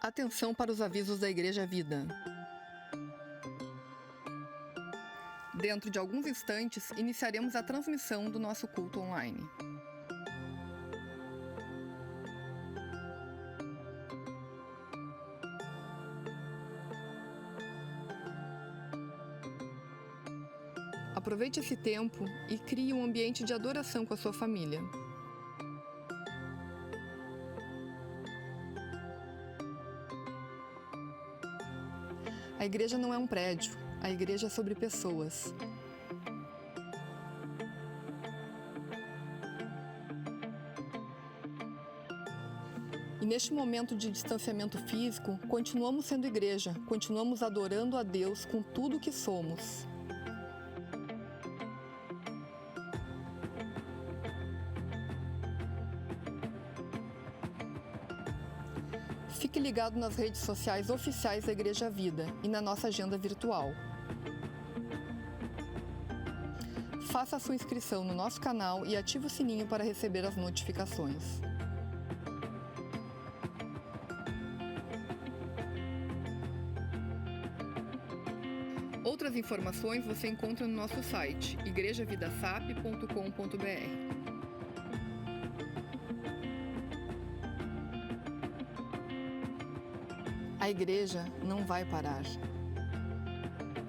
Atenção para os avisos da Igreja Vida. Dentro de alguns instantes, iniciaremos a transmissão do nosso culto online. Aproveite esse tempo e crie um ambiente de adoração com a sua família. A igreja não é um prédio, a igreja é sobre pessoas. E neste momento de distanciamento físico, continuamos sendo igreja, continuamos adorando a Deus com tudo o que somos. Fique ligado nas redes sociais oficiais da Igreja Vida e na nossa agenda virtual. Faça a sua inscrição no nosso canal e ative o sininho para receber as notificações. Outras informações você encontra no nosso site igrejavidasap.com.br. A igreja não vai parar.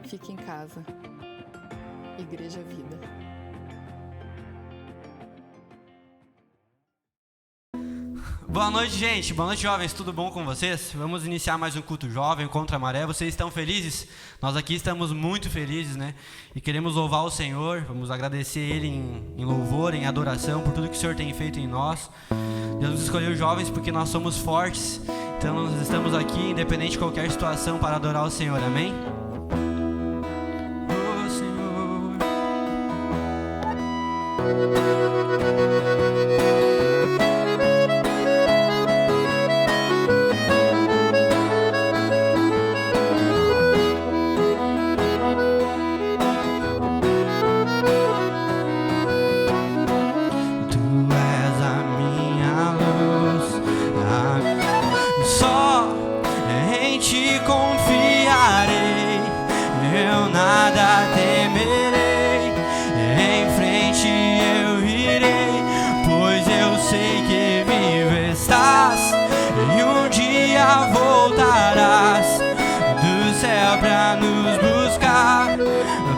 Fique em casa. Igreja Vida. Boa noite, gente. Boa noite, jovens. Tudo bom com vocês? Vamos iniciar mais um culto jovem contra a maré. Vocês estão felizes? Nós aqui estamos muito felizes, né? E queremos louvar o Senhor. Vamos agradecer Ele em louvor, em adoração, por tudo que o Senhor tem feito em nós. Deus nos escolheu jovens porque nós somos fortes. Então nós estamos aqui, independente de qualquer situação, para adorar o Senhor. Amém? Oh, Senhor.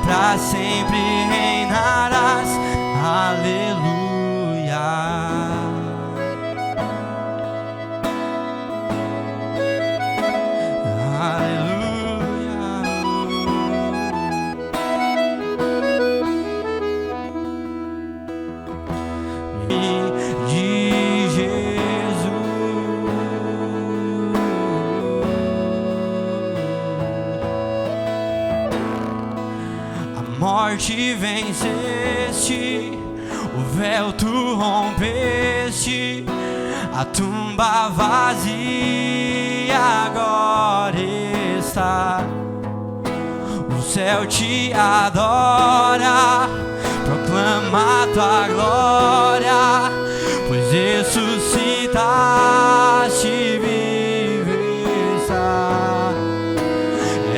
Pra sempre reinarás, aleluia. Aleluia. De Jesus. Morte venceste, o véu tu rompeste, a tumba vazia agora está. O céu te adora, proclama tua glória, pois ressuscitaste e vive está.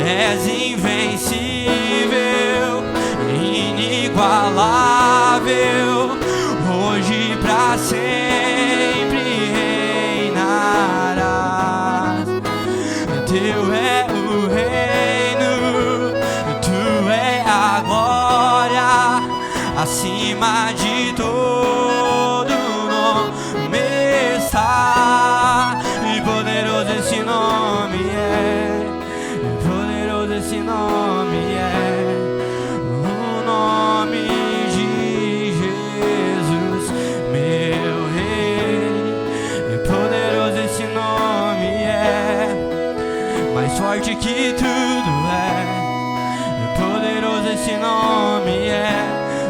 És invencível, inigualável, hoje pra sempre reinarás. Teu é o reino, tu é a glória, acima de todo nome está. E poderoso esse nome é, poderoso esse nome é. Forte que tudo é, poderoso esse nome é,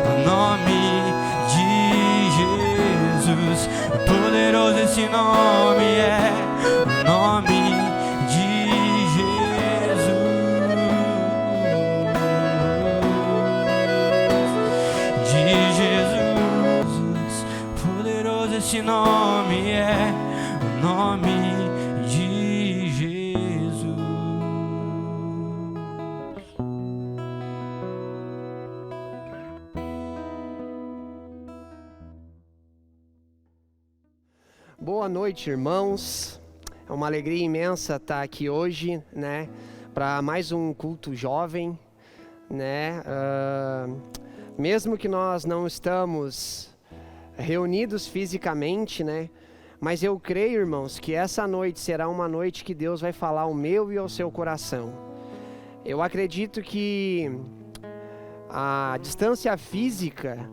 o nome de Jesus. Poderoso esse nome é, o nome de Jesus. De Jesus. Poderoso esse nome é, o nome de Jesus. noite, irmãos. É uma alegria imensa estar aqui hoje, né, para mais um culto jovem, né? Mesmo que nós não estamos reunidos fisicamente, né? Mas eu creio, irmãos, que essa noite será uma noite que Deus vai falar ao meu e ao seu coração. Eu acredito que a distância física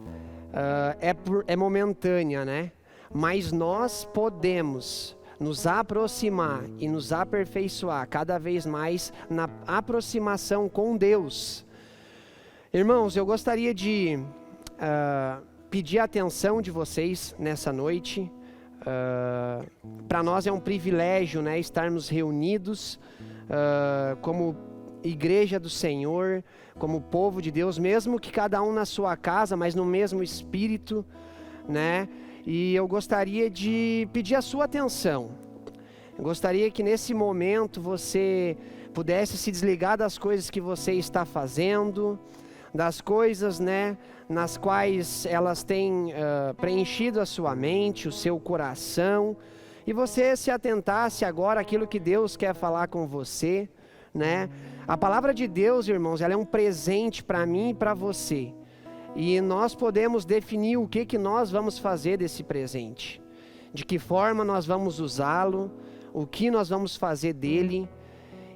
é momentânea, né? Mas nós podemos nos aproximar e nos aperfeiçoar cada vez mais na aproximação com Deus. Irmãos, eu gostaria de pedir a atenção de vocês nessa noite. Para nós é um privilégio, né, estarmos reunidos como igreja do Senhor, como povo de Deus, mesmo que cada um na sua casa, mas no mesmo espírito, né? E eu gostaria de pedir a sua atenção. Eu gostaria que nesse momento você pudesse se desligar das coisas que você está fazendo, das coisas, né, nas quais elas têm preenchido a sua mente, o seu coração, e você se atentasse agora àquilo que Deus quer falar com você, né? A palavra de Deus, irmãos, ela é um presente para mim e para você. E nós podemos definir o que nós vamos fazer desse presente, de que forma nós vamos usá-lo, o que nós vamos fazer dele.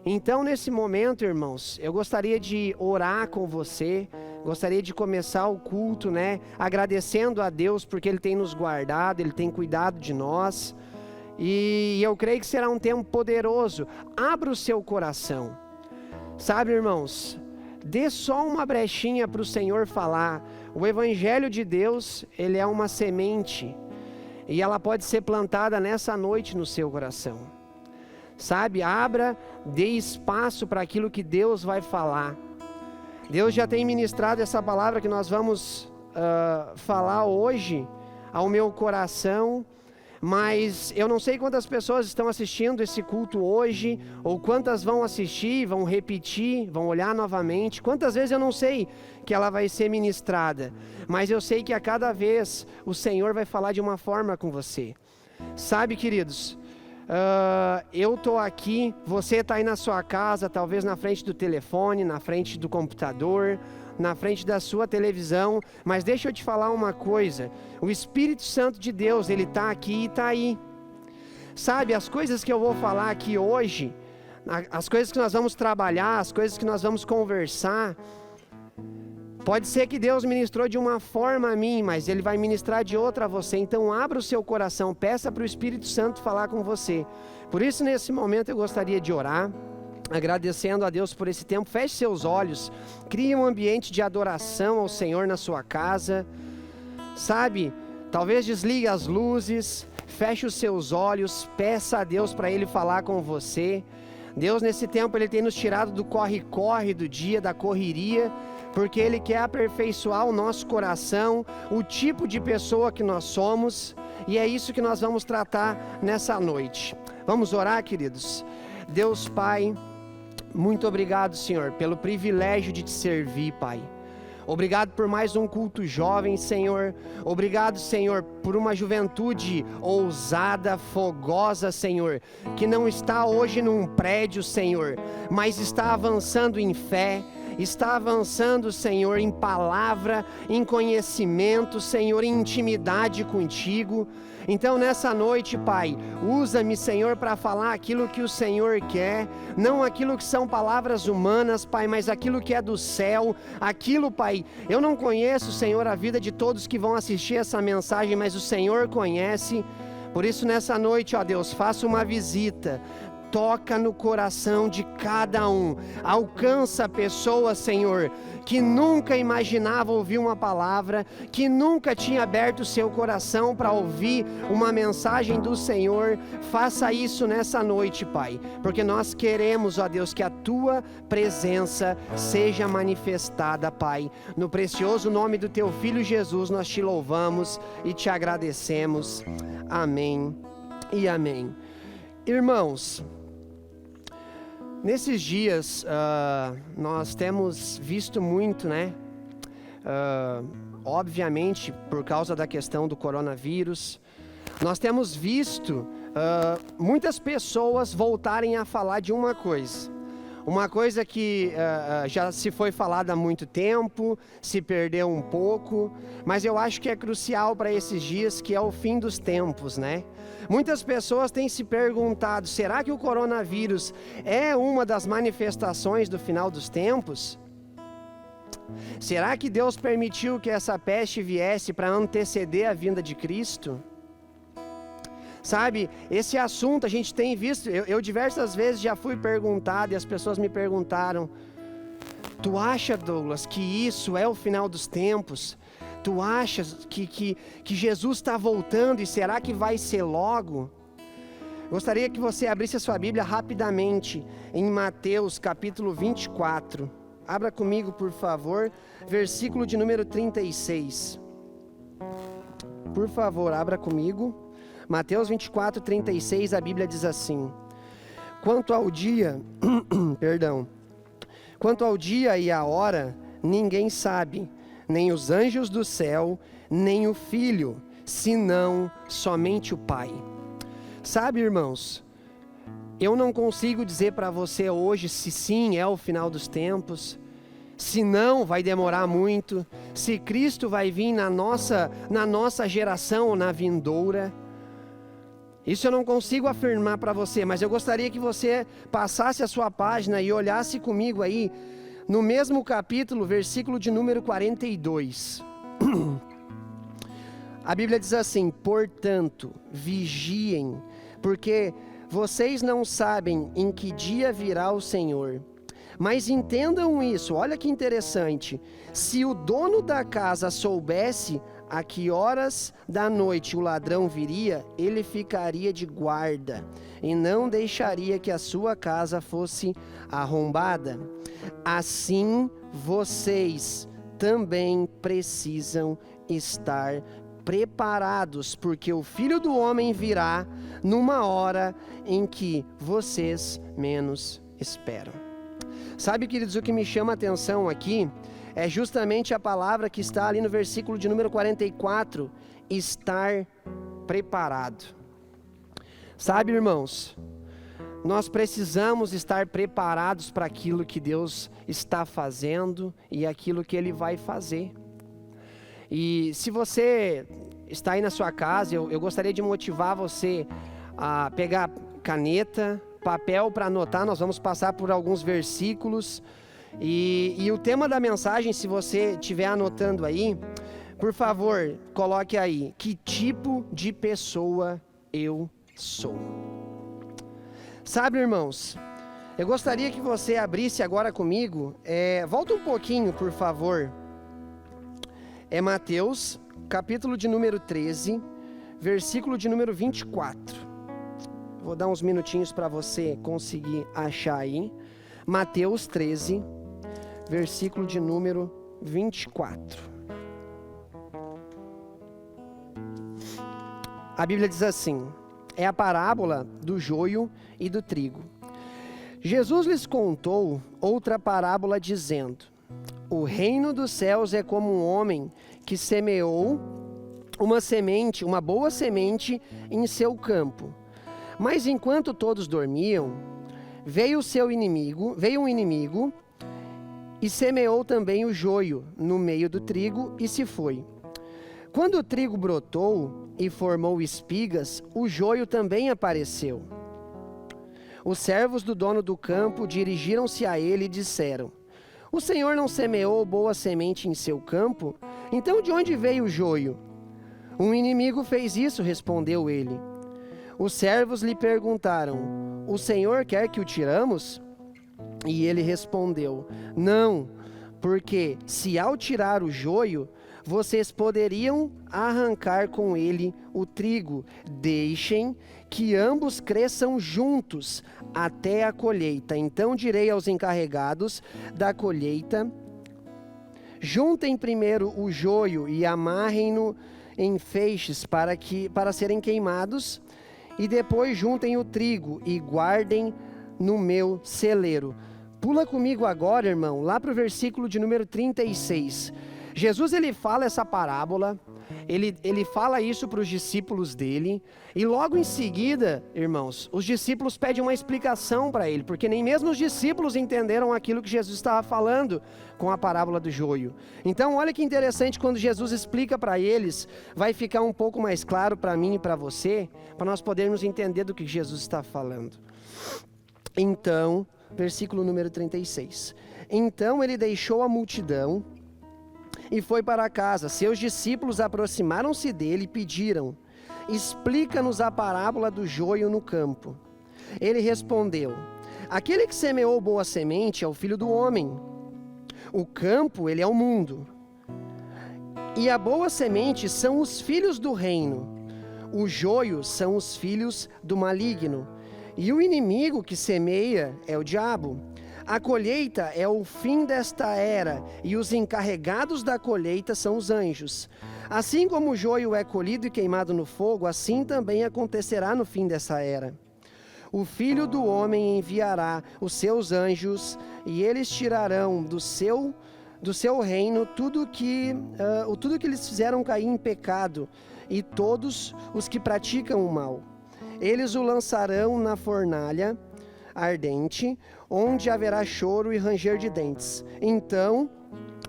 Então, nesse momento, irmãos, eu gostaria de orar com você, gostaria de começar o culto, né, agradecendo a Deus porque Ele tem nos guardado, Ele tem cuidado de nós, e eu creio que será um tempo poderoso. Abra o seu coração, sabe, irmãos? Dê só uma brechinha para o Senhor falar. O Evangelho de Deus, ele é uma semente, e ela pode ser plantada nessa noite no seu coração. Sabe, abra, dê espaço para aquilo que Deus vai falar. Deus já tem ministrado essa palavra que nós vamos falar hoje ao meu coração. Mas eu não sei quantas pessoas estão assistindo esse culto hoje, ou quantas vão assistir, vão repetir, vão olhar novamente. Quantas vezes eu não sei que ela vai ser ministrada, mas eu sei que a cada vez o Senhor vai falar de uma forma com você. Sabe, queridos, eu estou aqui, você está aí na sua casa, talvez na frente do telefone, na frente do computador, na frente da sua televisão, mas deixa eu te falar uma coisa: o Espírito Santo de Deus, ele está aqui e está aí. Sabe, as coisas que eu vou falar aqui hoje, as coisas que nós vamos trabalhar, as coisas que nós vamos conversar, pode ser que Deus ministrou de uma forma a mim, mas Ele vai ministrar de outra a você. Então abra o seu coração, peça para o Espírito Santo falar com você. Por isso, nesse momento eu gostaria de orar, agradecendo a Deus por esse tempo. Feche seus olhos, crie um ambiente de adoração ao Senhor na sua casa, sabe? Talvez desligue as luzes, feche os seus olhos, peça a Deus para Ele falar com você. Deus, nesse tempo, Ele tem nos tirado do corre-corre do dia, da correria, porque Ele quer aperfeiçoar o nosso coração, o tipo de pessoa que nós somos, e é isso que nós vamos tratar nessa noite. Vamos orar, queridos? Deus Pai, muito obrigado, Senhor, pelo privilégio de te servir, Pai. Obrigado por mais um culto jovem, Senhor. Obrigado, Senhor, por uma juventude ousada, fogosa, Senhor, que não está hoje num prédio, Senhor, mas está avançando em fé, está avançando, Senhor, em palavra, em conhecimento, Senhor, em intimidade contigo. Então nessa noite, Pai, usa-me, Senhor, para falar aquilo que o Senhor quer, não aquilo que são palavras humanas, Pai, mas aquilo que é do céu, aquilo, Pai, eu não conheço, Senhor, a vida de todos que vão assistir essa mensagem, mas o Senhor conhece. Por isso nessa noite, ó Deus, faça uma visita, toca no coração de cada um, alcança a pessoa, Senhor, que nunca imaginava ouvir uma palavra, que nunca tinha aberto o seu coração para ouvir uma mensagem do Senhor. Faça isso nessa noite, Pai, porque nós queremos, ó Deus, que a Tua presença seja manifestada, Pai. No precioso nome do Teu Filho Jesus, nós te louvamos e te agradecemos. Amém e amém. Irmãos, nesses dias, nós temos visto muito, né? Obviamente, por causa da questão do coronavírus, nós temos visto muitas pessoas voltarem a falar de uma coisa que já se foi falada há muito tempo, se perdeu um pouco, mas eu acho que é crucial para esses dias, que é o fim dos tempos, né? Muitas pessoas têm se perguntado, será que o coronavírus é uma das manifestações do final dos tempos? Será que Deus permitiu que essa peste viesse para anteceder a vinda de Cristo? Sabe, esse assunto a gente tem visto, eu diversas vezes já fui perguntado e as pessoas me perguntaram, tu acha, Douglas, que isso é o final dos tempos? Tu achas que Jesus está voltando e será que vai ser logo? Gostaria que você abrisse a sua Bíblia rapidamente em Mateus capítulo 24. Abra comigo, por favor, versículo de número 36. Por favor, abra comigo. Mateus 24, 36, a Bíblia diz assim: Quanto ao dia e à hora, ninguém sabe, nem os anjos do céu, nem o Filho, senão somente o Pai. Sabe, irmãos, eu não consigo dizer para você hoje se sim é o final dos tempos, se não vai demorar muito, se Cristo vai vir na nossa geração ou na vindoura. Isso eu não consigo afirmar para você, mas eu gostaria que você passasse a sua página e olhasse comigo aí, no mesmo capítulo, versículo de número 42. A Bíblia diz assim: portanto, vigiem, porque vocês não sabem em que dia virá o Senhor. Mas entendam isso, olha que interessante, se o dono da casa soubesse a que horas da noite o ladrão viria, ele ficaria de guarda e não deixaria que a sua casa fosse arrombada. Assim, vocês também precisam estar preparados, porque o Filho do Homem virá numa hora em que vocês menos esperam. Sabe, queridos, o que me chama a atenção aqui é justamente a palavra que está ali no versículo de número 44, estar preparado. Sabe, irmãos, nós precisamos estar preparados para aquilo que Deus está fazendo e aquilo que Ele vai fazer. E se você está aí na sua casa, eu gostaria de motivar você a pegar caneta, papel para anotar. Nós vamos passar por alguns versículos. E o tema da mensagem, se você estiver anotando aí, por favor, coloque aí: que tipo de pessoa eu sou? Sabe, irmãos, eu gostaria que você abrisse agora comigo, volta um pouquinho, por favor. É Mateus, capítulo de número 13, versículo de número 24. Vou dar uns minutinhos para você conseguir achar aí. Mateus 13, versículo de número 24. A Bíblia diz assim: é a parábola do joio e do trigo. Jesus lhes contou outra parábola dizendo: o reino dos céus é como um homem que semeou uma boa semente em seu campo. Mas enquanto todos dormiam, veio um inimigo e semeou também o joio no meio do trigo e se foi. Quando o trigo brotou e formou espigas, o joio também apareceu. Os servos do dono do campo dirigiram-se a ele e disseram: o Senhor não semeou boa semente em seu campo? Então de onde veio o joio? Um inimigo fez isso, respondeu ele. Os servos lhe perguntaram: o Senhor quer que o tiramos? E ele respondeu: não, porque se ao tirar o joio, vocês poderiam arrancar com ele o trigo. Deixem que ambos cresçam juntos até a colheita. Então direi aos encarregados da colheita: juntem primeiro o joio e amarrem-no em feixes para serem queimados, e depois juntem o trigo e guardem no meu celeiro. Pula comigo agora, irmão, lá para o versículo de número 36. Jesus, ele fala essa parábola ele fala isso para os discípulos dele, e logo em seguida, irmãos, os discípulos pedem uma explicação para ele, porque nem mesmo os discípulos entenderam aquilo que Jesus estava falando com a parábola do joio. Então, olha que interessante, quando Jesus explica para eles, vai ficar um pouco mais claro para mim e para você, para nós podermos entender do que Jesus está falando. Então, versículo número 36. Então ele deixou a multidão e foi para casa. Seus discípulos aproximaram-se dele e pediram: explica-nos a parábola do joio no campo. Ele respondeu: aquele que semeou boa semente é o Filho do Homem. O campo, ele é o mundo. E a boa semente são os filhos do reino. O joio são os filhos do maligno. E o inimigo que semeia é o diabo. A colheita é o fim desta era, e os encarregados da colheita são os anjos. Assim como o joio é colhido e queimado no fogo, assim também acontecerá no fim dessa era. O Filho do Homem enviará os seus anjos, e eles tirarão do seu reino tudo que eles fizeram cair em pecado, e todos os que praticam o mal. Eles o lançarão na fornalha ardente, onde haverá choro e ranger de dentes. Então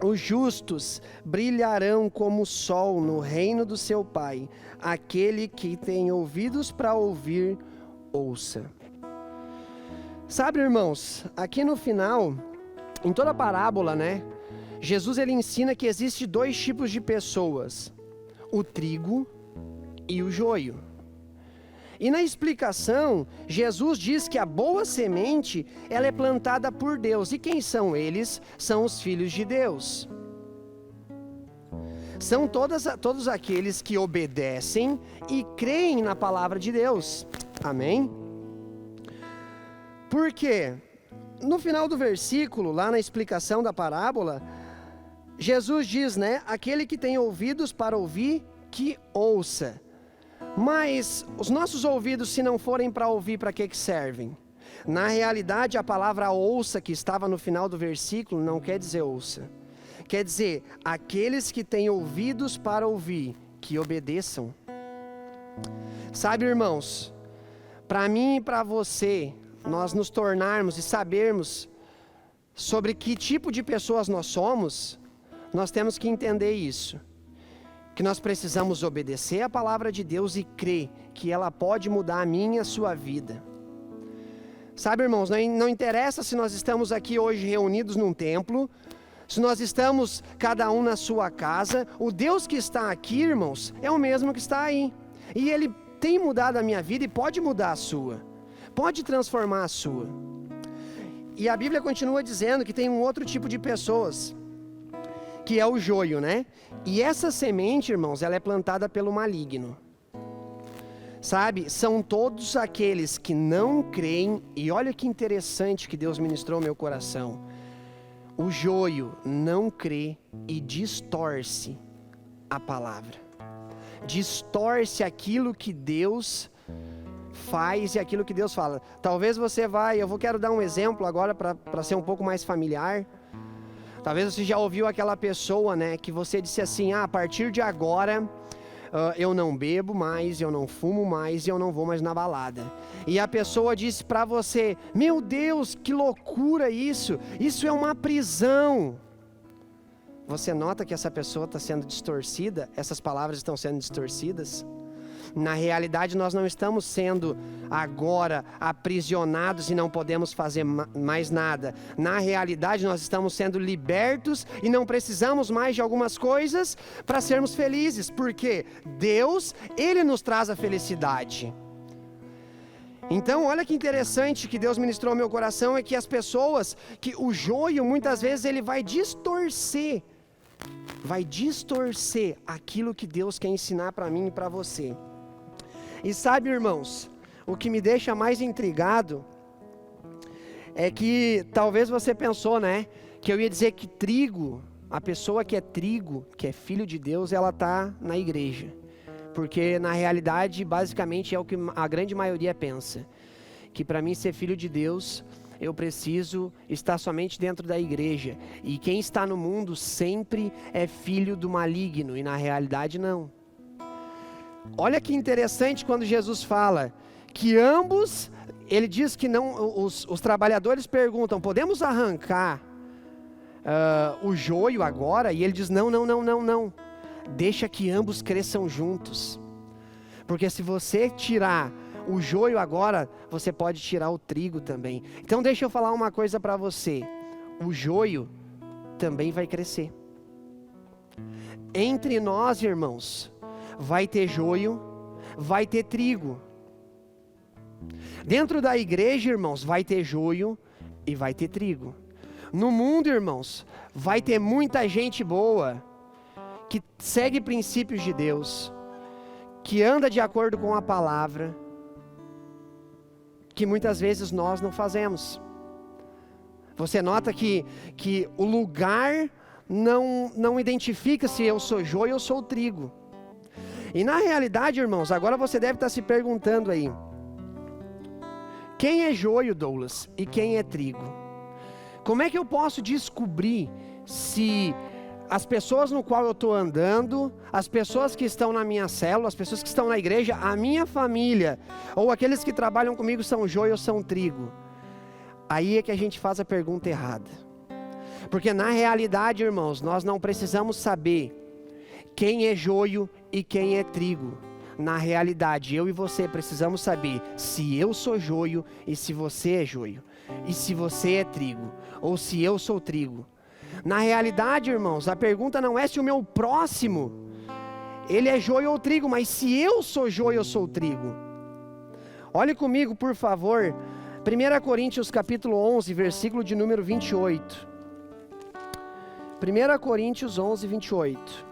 os justos brilharão como o sol no reino do seu Pai. Aquele que tem ouvidos para ouvir, ouça. Sabe, irmãos, aqui no final, em toda a parábola, né, Jesus ele ensina que existe dois tipos de pessoas: o trigo e o joio. E na explicação, Jesus diz que a boa semente, ela é plantada por Deus. E quem são eles? São os filhos de Deus. São todos aqueles que obedecem e creem na palavra de Deus. Amém? Porque no final do versículo, lá na explicação da parábola, Jesus diz, né? Aquele que tem ouvidos para ouvir, que ouça. Mas os nossos ouvidos, se não forem para ouvir, para que servem? Na realidade, a palavra ouça, que estava no final do versículo, não quer dizer ouça. Quer dizer, aqueles que têm ouvidos para ouvir, que obedeçam. Sabe, irmãos, para mim e para você, nós nos tornarmos e sabermos sobre que tipo de pessoas nós somos, nós temos que entender isso. Que nós precisamos obedecer a palavra de Deus e crer que ela pode mudar a minha e a sua vida. Sabe, irmãos, não interessa se nós estamos aqui hoje reunidos num templo, se nós estamos cada um na sua casa, o Deus que está aqui, irmãos, é o mesmo que está aí. E Ele tem mudado a minha vida e pode mudar a sua, pode transformar a sua. E a Bíblia continua dizendo que tem um outro tipo de pessoas, que é o joio, né? E essa semente, irmãos, ela é plantada pelo maligno. Sabe, são todos aqueles que não creem, e olha que interessante que Deus ministrou ao meu coração. O joio não crê e distorce a palavra. Distorce aquilo que Deus faz e aquilo que Deus fala. Talvez você quero dar um exemplo agora para ser um pouco mais familiar. Talvez você já ouviu aquela pessoa, né, que você disse assim: a partir de agora eu não bebo mais, eu não fumo mais e eu não vou mais na balada. E a pessoa disse para você: meu Deus, que loucura isso é uma prisão. Você nota que essa pessoa está sendo distorcida, essas palavras estão sendo distorcidas? Na realidade, nós não estamos sendo agora aprisionados e não podemos fazer mais nada. Na realidade, nós estamos sendo libertos e não precisamos mais de algumas coisas para sermos felizes. Porque Deus, Ele nos traz a felicidade. Então, olha que interessante que Deus ministrou ao meu coração, é que as pessoas, que o joio muitas vezes ele vai distorcer aquilo que Deus quer ensinar para mim e para você. E sabe, irmãos, o que me deixa mais intrigado é que talvez você pensou, né, que eu ia dizer que trigo, a pessoa que é trigo, que é filho de Deus, ela está na igreja. Porque na realidade, basicamente é o que a grande maioria pensa. Que para mim ser filho de Deus eu preciso estar somente dentro da igreja. E quem está no mundo sempre é filho do maligno, e na realidade não. Olha que interessante quando Jesus fala que ambos, ele diz que não, os trabalhadores perguntam, podemos arrancar o joio agora? E ele diz, não, deixa que ambos cresçam juntos. Porque se você tirar o joio agora, você pode tirar o trigo também. Então deixa eu falar uma coisa para você. O joio também vai crescer. Entre nós, irmãos, vai ter joio, vai ter trigo. Dentro da igreja, irmãos, vai ter joio e vai ter trigo. No mundo, irmãos, vai ter muita gente boa, que segue princípios de Deus, que anda de acordo com a palavra, que muitas vezes nós não fazemos. Você nota que o lugar não identifica se eu sou joio ou sou trigo. E na realidade, irmãos, agora você deve estar se perguntando aí, quem é joio, Douglas, e quem é trigo? Como é que eu posso descobrir se as pessoas no qual eu estou andando, as pessoas que estão na minha célula, as pessoas que estão na igreja, a minha família, ou aqueles que trabalham comigo são joio ou são trigo? Aí é que a gente faz a pergunta errada. Porque na realidade, irmãos, nós não precisamos saber quem é joio e quem é trigo. Na realidade, eu e você precisamos saber se eu sou joio e se você é joio. E se você é trigo, ou se eu sou trigo. Na realidade, irmãos, a pergunta não é se o meu próximo, ele é joio ou trigo, mas se eu sou joio ou sou trigo. Olhe comigo, por favor, 1 Coríntios capítulo 11, versículo de número 28. 1 Coríntios 11, 28.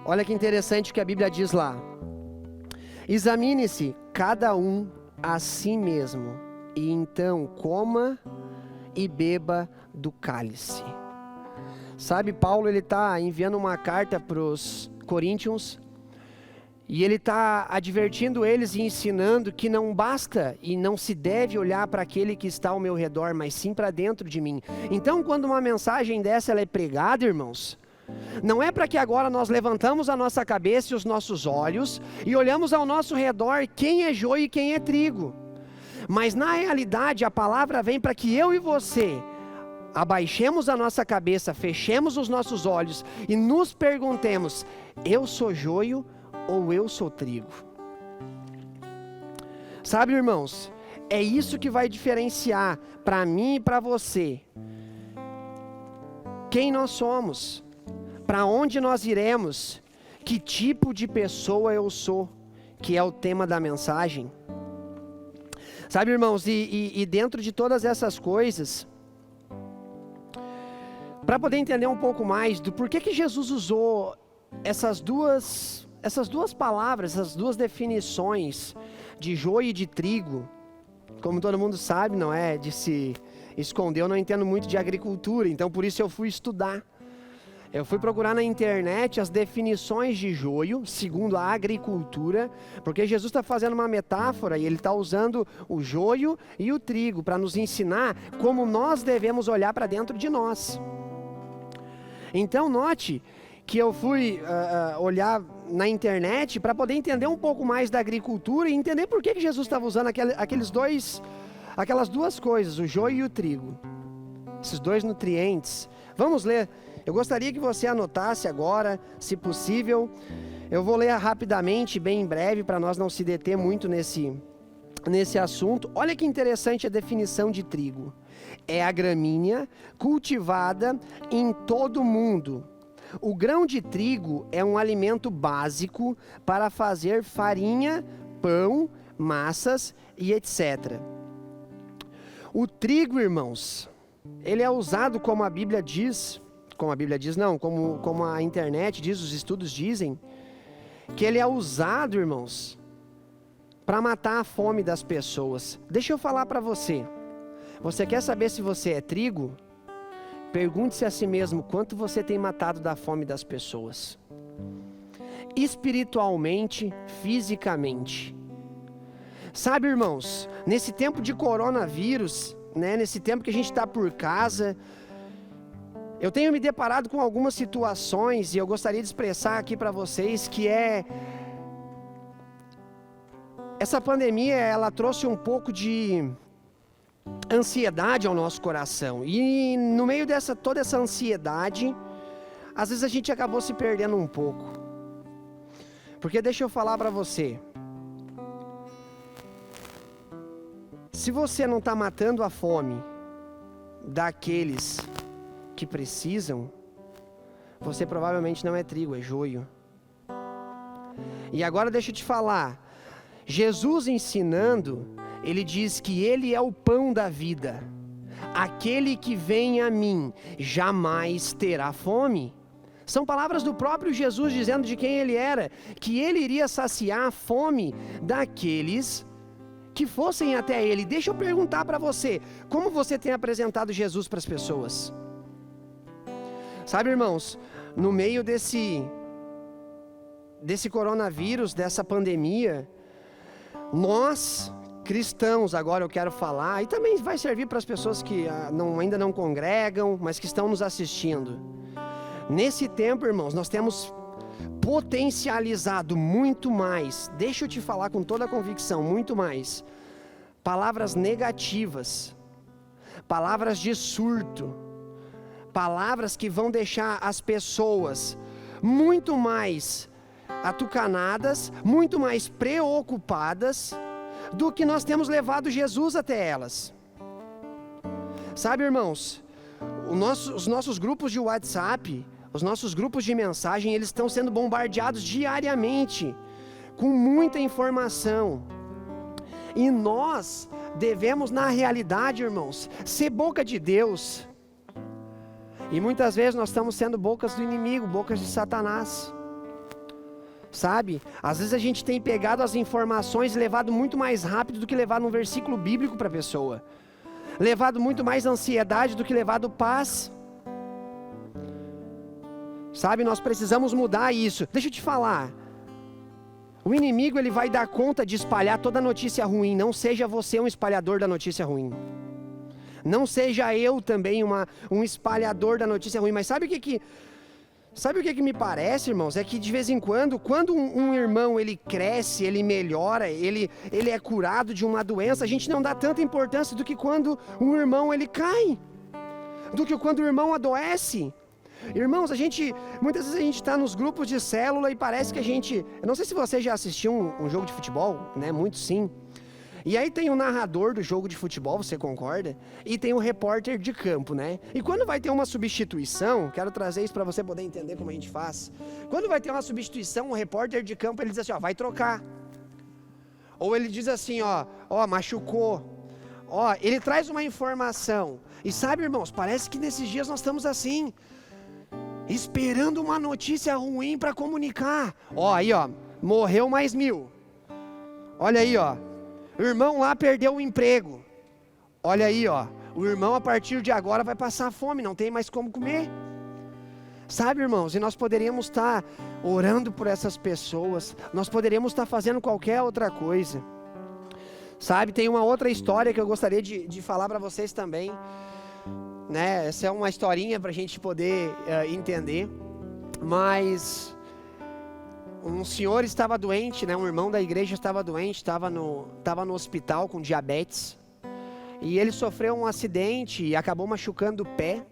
Olha que interessante o que a Bíblia diz lá. Examine-se cada um a si mesmo, e então coma e beba do cálice. Sabe, Paulo, ele está enviando uma carta para os coríntios, e ele está advertindo eles e ensinando que não basta e não se deve olhar para aquele que está ao meu redor, mas sim para dentro de mim. Então, quando uma mensagem dessa ela é pregada, irmãos, não é para que agora nós levantamos a nossa cabeça e os nossos olhos e olhamos ao nosso redor quem é joio e quem é trigo. Mas na realidade a palavra vem para que eu e você abaixemos a nossa cabeça, fechemos os nossos olhos e nos perguntemos, eu sou joio ou eu sou trigo? Sabe, irmãos, é isso que vai diferenciar para mim e para você quem nós somos, para onde nós iremos, que tipo de pessoa eu sou, que é o tema da mensagem. Sabe, irmãos, e dentro de todas essas coisas, para poder entender um pouco mais do porquê que Jesus usou essas duas palavras, essas duas definições de joio e de trigo, como todo mundo sabe, não é de se esconder, eu não entendo muito de agricultura, então por isso eu fui estudar. Eu fui procurar na internet as definições de joio, segundo a agricultura, porque Jesus está fazendo uma metáfora e ele está usando o joio e o trigo para nos ensinar como nós devemos olhar para dentro de nós. Então note que eu fui olhar na internet para poder entender um pouco mais da agricultura e entender por que Jesus estava usando aquelas duas coisas, o joio e o trigo, esses dois nutrientes. Vamos ler. Eu gostaria que você anotasse agora, se possível. Eu vou ler rapidamente, bem em breve, para nós não se deter muito nesse assunto. Olha que interessante a definição de trigo. É a gramínea cultivada em todo o mundo. O grão de trigo é um alimento básico para fazer farinha, pão, massas e etc. O trigo, irmãos, ele é usado como a Bíblia diz... como a internet diz, os estudos dizem, que ele é usado, irmãos, para matar a fome das pessoas. Deixa eu falar para você. Você quer saber se você é trigo? pergunte-se a si mesmo quanto você tem matado da fome das pessoas. Espiritualmente, fisicamente. Sabe, irmãos, nesse tempo de coronavírus, né, nesse tempo que a gente está por casa, eu tenho me deparado com algumas situações e eu gostaria de expressar aqui para vocês que essa pandemia, ela trouxe um pouco de ansiedade ao nosso coração. E no meio dessa toda essa ansiedade, às vezes a gente acabou se perdendo um pouco. Porque deixa eu falar para você, se você não está matando a fome daqueles que precisam, você provavelmente não é trigo, é joio. E agora deixa eu te falar, Jesus ensinando, ele diz que ele é o pão da vida. Aquele que vem a mim jamais terá fome. São palavras do próprio Jesus dizendo de quem ele era, que ele iria saciar a fome daqueles que fossem até ele. Deixa eu perguntar para você, como você tem apresentado Jesus para as pessoas? Sabe, irmãos, no meio desse coronavírus, dessa pandemia, nós cristãos, agora eu quero falar, e também vai servir para as pessoas que ainda não congregam, mas que estão nos assistindo. Nesse tempo, irmãos, nós temos potencializado muito mais, deixa eu te falar com toda a convicção, muito mais, palavras negativas, palavras de surto, palavras que vão deixar as pessoas muito mais atucanadas, muito mais preocupadas do que nós temos levado Jesus até elas. Sabe, irmãos, os nossos grupos de WhatsApp, os nossos grupos de mensagem, eles estão sendo bombardeados diariamente com muita informação. E nós devemos, na realidade, irmãos, ser boca de Deus. E muitas vezes nós estamos sendo bocas do inimigo, bocas de Satanás. Sabe? Às vezes a gente tem pegado as informações e levado muito mais rápido do que levado um versículo bíblico para a pessoa. Levado muito mais ansiedade do que levado paz. Sabe? Nós precisamos mudar isso. Deixa eu te falar. O inimigo, ele vai dar conta de espalhar toda notícia ruim. Não seja você um espalhador da notícia ruim. Não seja eu também um espalhador da notícia ruim. Mas sabe o que me parece, irmãos? É que de vez em quando um irmão ele cresce, ele melhora, ele é curado de uma doença, a gente não dá tanta importância do que quando um irmão ele cai, do que quando o irmão adoece. Irmãos, muitas vezes a gente está nos grupos de célula e parece que eu não sei se você já assistiu um jogo de futebol, né? Muito sim. E aí tem o narrador do jogo de futebol, você concorda? E tem o repórter de campo, né? E quando vai ter uma substituição, quero trazer isso para você poder entender como a gente faz. Quando vai ter uma substituição, o repórter de campo, ele diz assim, ó, vai trocar. Ou ele diz assim, ó, machucou. Ó, ele traz uma informação. E sabe, irmãos, parece que nesses dias nós estamos assim, esperando uma notícia ruim para comunicar. Ó, aí, ó, morreu mais 1000. Olha aí, ó. O irmão lá perdeu o emprego. Olha aí, ó. O irmão a partir de agora vai passar fome, não tem mais como comer. Sabe, irmãos, e nós poderíamos estar orando por essas pessoas. Nós poderíamos estar fazendo qualquer outra coisa. Sabe, tem uma outra história que eu gostaria de falar para vocês também. Né? Essa é uma historinha para a gente poder entender. Mas um senhor estava doente, né? Um irmão da igreja estava doente, estava no hospital com diabetes. E ele sofreu um acidente e acabou machucando o pé.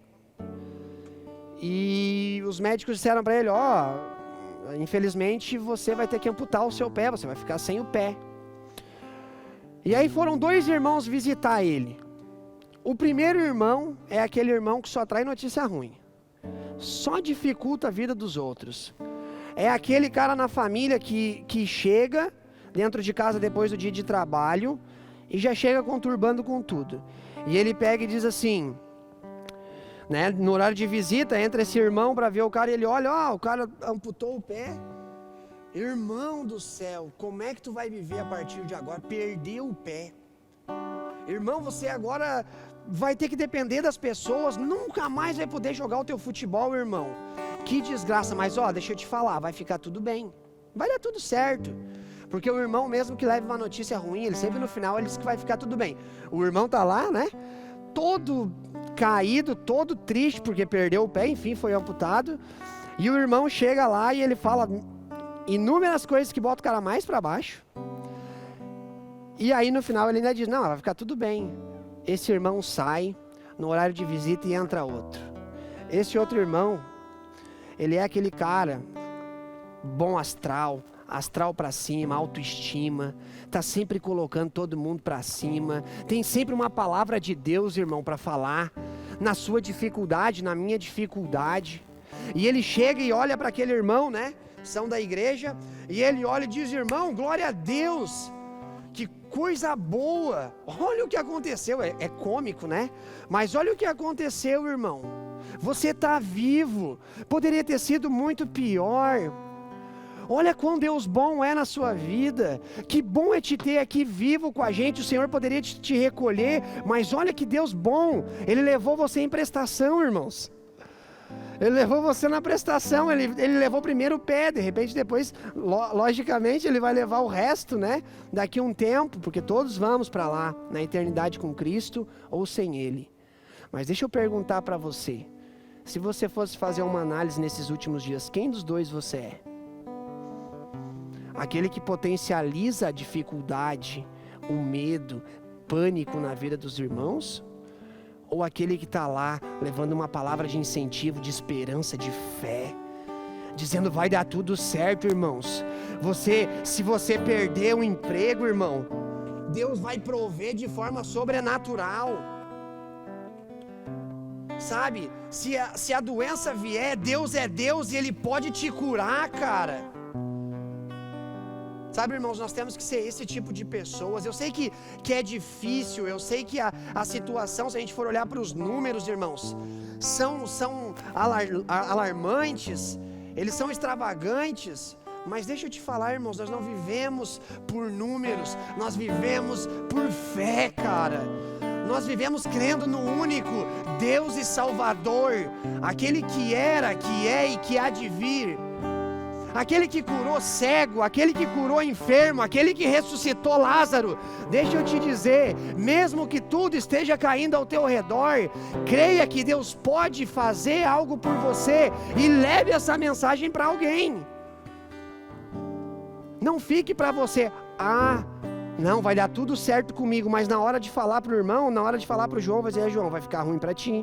E os médicos disseram para ele, infelizmente você vai ter que amputar o seu pé, você vai ficar sem o pé. E aí foram 2 irmãos visitar ele. O primeiro irmão é aquele irmão que só traz notícia ruim. Só dificulta a vida dos outros. É aquele cara na família que chega dentro de casa depois do dia de trabalho e já chega conturbando com tudo. E ele pega e diz assim, né, no horário de visita, entra esse irmão para ver o cara e ele olha, o cara amputou o pé. Irmão do céu, como é que tu vai viver a partir de agora? Perdeu o pé. Irmão, você agora vai ter que depender das pessoas, nunca mais vai poder jogar o teu futebol, irmão. Que desgraça, mas deixa eu te falar, vai ficar tudo bem, vai dar tudo certo. Porque o irmão, mesmo que leve uma notícia ruim, ele sempre no final ele diz que vai ficar tudo bem. O irmão tá lá, né, todo caído, todo triste porque perdeu o pé, enfim, foi amputado. E o irmão chega lá e ele fala inúmeras coisas que botam o cara mais para baixo. E aí no final ele ainda diz, não, vai ficar tudo bem. Esse irmão sai no horário de visita e entra outro. Esse outro irmão, ele é aquele cara bom astral para cima, autoestima, tá sempre colocando todo mundo para cima, tem sempre uma palavra de Deus, irmão, para falar na sua dificuldade, na minha dificuldade. E ele chega e olha para aquele irmão, né, são da igreja, e ele olha e diz, irmão, glória a Deus, que coisa boa, olha o que aconteceu, é cômico, né, mas olha o que aconteceu, irmão, você está vivo, poderia ter sido muito pior. Olha quão Deus bom é na sua vida, que bom é te ter aqui vivo com a gente, o Senhor poderia te recolher, mas olha que Deus bom, Ele levou você em prestação, irmãos, Ele levou você na prestação, Ele levou primeiro o pé, de repente depois, logicamente Ele vai levar o resto, né, daqui a um tempo, porque todos vamos para lá, na eternidade com Cristo ou sem Ele. Mas deixa eu perguntar para você, se você fosse fazer uma análise nesses últimos dias, quem dos dois você é? Aquele que potencializa a dificuldade, o medo, pânico na vida dos irmãos? Ou aquele que está lá levando uma palavra de incentivo, de esperança, de fé, dizendo vai dar tudo certo, irmãos. Se você perder o emprego, irmão, Deus vai prover de forma sobrenatural. Sabe, se a doença vier, Deus é Deus e Ele pode te curar, cara. Sabe, irmãos, nós temos que ser esse tipo de pessoas. Eu sei que é difícil, eu sei que a situação, se a gente for olhar para os números, irmãos, são alarmantes, eles são extravagantes. Mas deixa eu te falar, irmãos, nós não vivemos por números, nós vivemos por fé, cara. Nós vivemos crendo no único Deus e Salvador, aquele que era, que é e que há de vir. Aquele que curou cego, aquele que curou enfermo, aquele que ressuscitou Lázaro. Deixa eu te dizer, mesmo que tudo esteja caindo ao teu redor, creia que Deus pode fazer algo por você e leve essa mensagem para alguém. Não fique para você, não, vai dar tudo certo comigo, mas na hora de falar para o irmão, na hora de falar para o João, vai dizer, João, vai ficar ruim para ti.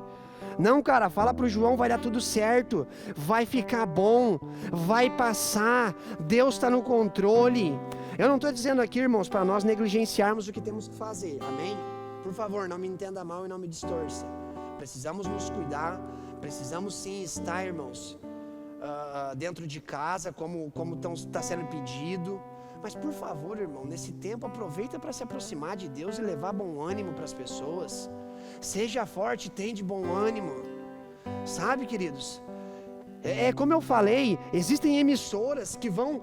Não, cara, fala pro João, vai dar tudo certo, vai ficar bom, vai passar, Deus está no controle. Eu não estou dizendo aqui, irmãos, para nós negligenciarmos o que temos que fazer, amém? Por favor, não me entenda mal e não me distorça. Precisamos nos cuidar, precisamos sim estar, irmãos, dentro de casa, como está sendo pedido. Mas por favor, irmão, nesse tempo aproveita para se aproximar de Deus e levar bom ânimo para as pessoas. Seja forte, tem de bom ânimo. Sabe, queridos? Como eu falei, existem emissoras que vão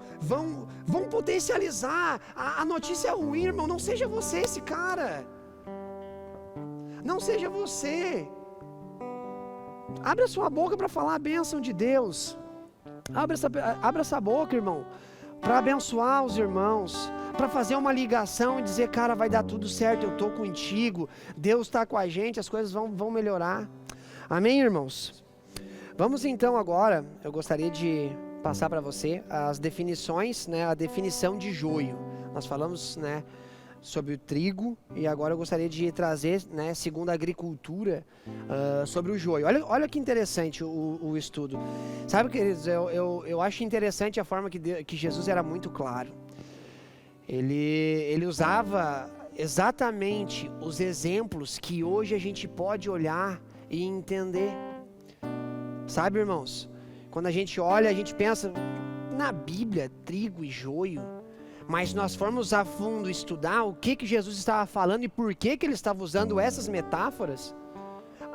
potencializar a notícia ruim, irmão. Não seja você esse cara. Não seja você. Abra sua boca para falar a bênção de Deus. Abra essa boca, irmão, para abençoar os irmãos, para fazer uma ligação e dizer, cara, vai dar tudo certo, eu estou contigo, Deus está com a gente, as coisas vão melhorar. Amém, irmãos? Vamos então agora, eu gostaria de passar para você as definições, né, a definição de joio. Nós falamos, né, sobre o trigo e agora eu gostaria de trazer, né, segundo a agricultura, sobre o joio. Olha que interessante o estudo. Sabe, queridos, eu acho interessante a forma que Jesus era muito claro. Ele usava exatamente os exemplos que hoje a gente pode olhar e entender. Sabe, irmãos? Quando a gente olha, a gente pensa na Bíblia, trigo e joio. Mas nós formos a fundo estudar o que Jesus estava falando e por que ele estava usando essas metáforas,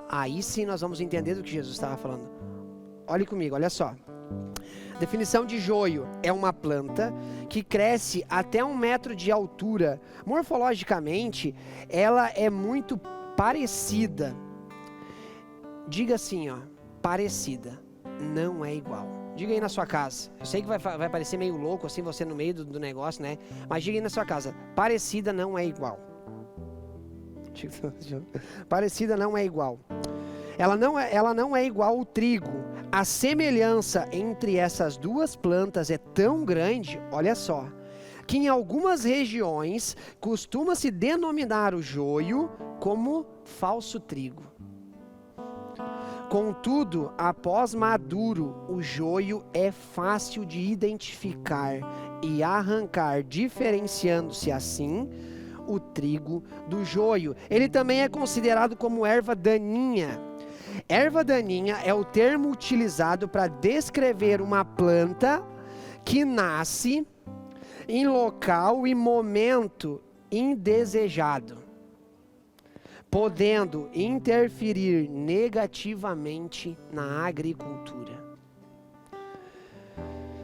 aí sim nós vamos entender do que Jesus estava falando. Olhe comigo, olha só. Definição de joio: é uma planta que cresce até 1 metro de altura. Morfologicamente, ela é muito parecida, diga assim, ó, parecida, não é igual. Diga aí na sua casa. Eu sei que vai parecer meio louco assim, você no meio do negócio, né? Mas diga aí na sua casa, parecida não é igual. Parecida não é igual. Ela não é igual ao trigo. A semelhança entre essas duas plantas é tão grande, olha só, que em algumas regiões costuma-se denominar o joio como falso trigo. Contudo, após maduro, o joio é fácil de identificar e arrancar, diferenciando-se assim o trigo do joio. Ele também é considerado como erva daninha. Erva daninha é o termo utilizado para descrever uma planta que nasce em local e momento indesejado, podendo interferir negativamente na agricultura.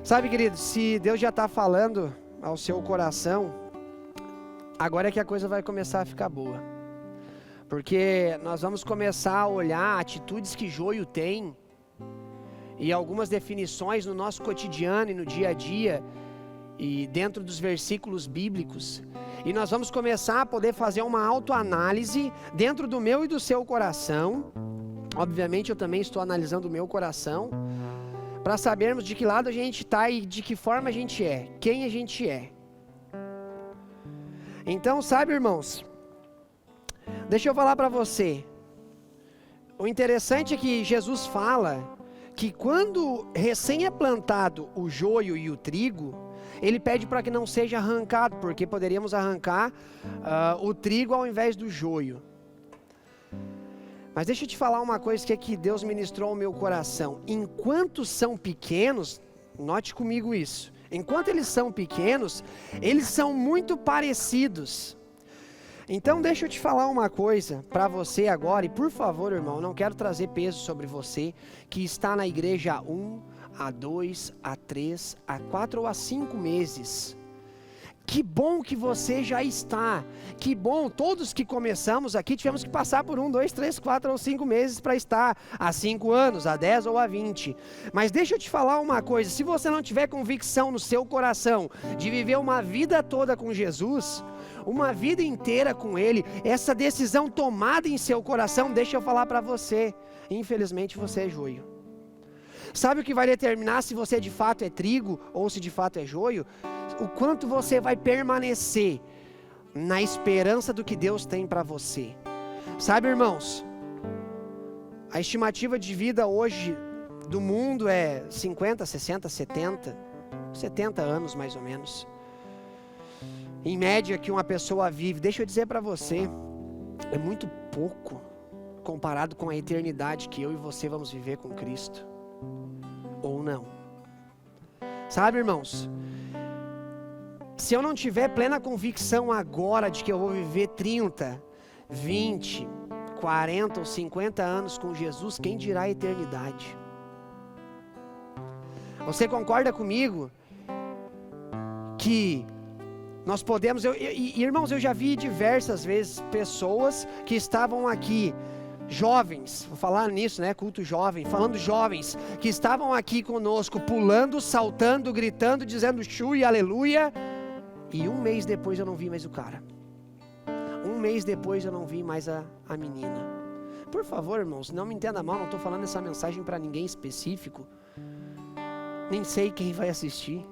Sabe, querido, se Deus já está falando ao seu coração, agora é que a coisa vai começar a ficar boa. Porque nós vamos começar a olhar atitudes que joio tem e algumas definições no nosso cotidiano e no dia a dia e dentro dos versículos bíblicos. E nós vamos começar a poder fazer uma autoanálise dentro do meu e do seu coração. Obviamente eu também estou analisando o meu coração para sabermos de que lado a gente está e de que forma a gente é, quem a gente é. Então, sabe, irmãos, deixa eu falar para você. O interessante é que Jesus fala que quando recém é plantado o joio e o trigo, ele pede para que não seja arrancado, porque poderíamos arrancar o trigo ao invés do joio. Mas deixa eu te falar uma coisa que Deus ministrou ao meu coração. Enquanto são pequenos, note comigo isso. Enquanto eles são pequenos, eles são muito parecidos. Então deixa eu te falar uma coisa para você agora, e por favor, irmão, não quero trazer peso sobre você que está na igreja há 1, há 2, há 3, há 4 ou há 5 meses. Que bom que você já está, que bom, todos que começamos aqui tivemos que passar por 1, 2, 3, 4 ou 5 meses para estar há 5 anos, há 10 ou há 20. Mas deixa eu te falar uma coisa, se você não tiver convicção no seu coração de viver uma vida toda com Jesus, uma vida inteira com Ele, essa decisão tomada em seu coração, deixa eu falar para você, infelizmente você é joio. Sabe o que vai determinar se você de fato é trigo ou se de fato é joio? O quanto você vai permanecer na esperança do que Deus tem para você. Sabe, irmãos, a estimativa de vida hoje do mundo é 50, 60, 70 anos mais ou menos. Em média que uma pessoa vive, deixa eu dizer para você, é muito pouco comparado com a eternidade que eu e você vamos viver com Cristo. Ou não. Sabe, irmãos, se eu não tiver plena convicção agora de que eu vou viver 30, 20, 40 ou 50 anos com Jesus, quem dirá a eternidade? Você concorda comigo que nós podemos... irmãos, eu já vi diversas vezes pessoas que estavam aqui, jovens, vou falar nisso, né, culto jovem, falando jovens, que estavam aqui conosco, pulando, saltando, gritando, dizendo chu e aleluia, e 1 mês depois eu não vi mais o cara. 1 mês depois eu não vi mais a menina. Por favor, irmãos, não me entenda mal, não estou falando essa mensagem para ninguém específico, nem sei quem vai assistir,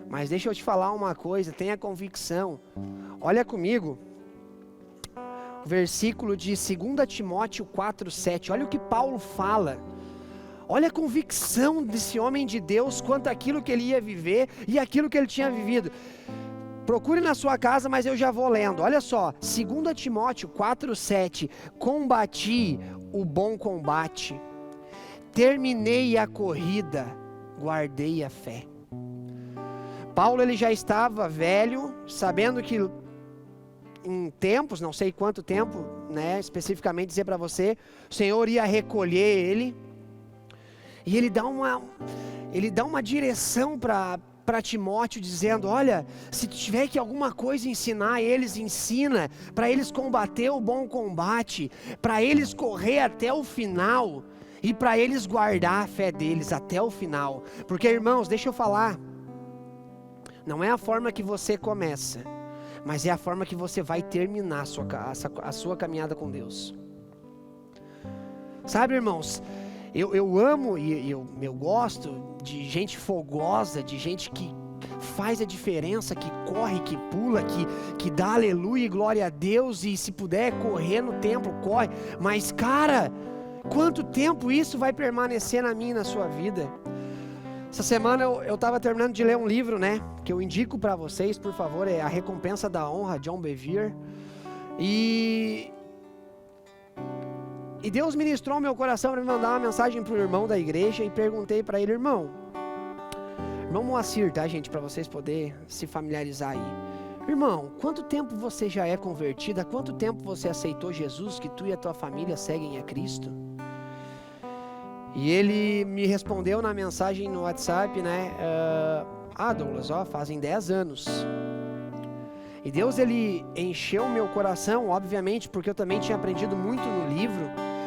mas deixa eu te falar uma coisa, tenha convicção. Olha comigo, versículo de 2 Timóteo 4:7, olha o que Paulo fala. Olha a convicção desse homem de Deus quanto àquilo que ele ia viver e aquilo que ele tinha vivido. Procure na sua casa, mas eu já vou lendo. Olha só, 2 Timóteo 4:7, combati o bom combate, terminei a corrida, guardei a fé. Paulo, ele já estava velho, sabendo que em tempos, não sei quanto tempo, né, especificamente dizer para você, o Senhor ia recolher ele, e ele dá uma direção para para Timóteo dizendo, olha, se tiver que alguma coisa ensinar eles, ensina, para eles combater o bom combate, para eles correr até o final e para eles guardar a fé deles até o final. Porque, irmãos, deixa eu falar, não é a forma que você começa, mas é a forma que você vai terminar a sua caminhada com Deus. Sabe, irmãos, eu amo e eu gosto de gente fogosa, de gente que faz a diferença, que corre, que pula, que dá aleluia e glória a Deus, e se puder correr no templo, corre. Mas, cara, quanto tempo isso vai permanecer na minha e na sua vida? Essa semana eu estava terminando de ler um livro, né, que eu indico para vocês, por favor, é A Recompensa da Honra, John Bevere. E Deus ministrou no meu coração para me mandar uma mensagem para o irmão da igreja, e perguntei para ele, irmão Moacir, tá, gente, para vocês poderem se familiarizar aí. Irmão, quanto tempo você já é convertido? Há quanto tempo você aceitou Jesus, que tu e a tua família seguem a Cristo? E ele me respondeu na mensagem no WhatsApp, né, Douglas, fazem 10 anos. E Deus, ele encheu meu coração, obviamente, porque eu também tinha aprendido muito no livro,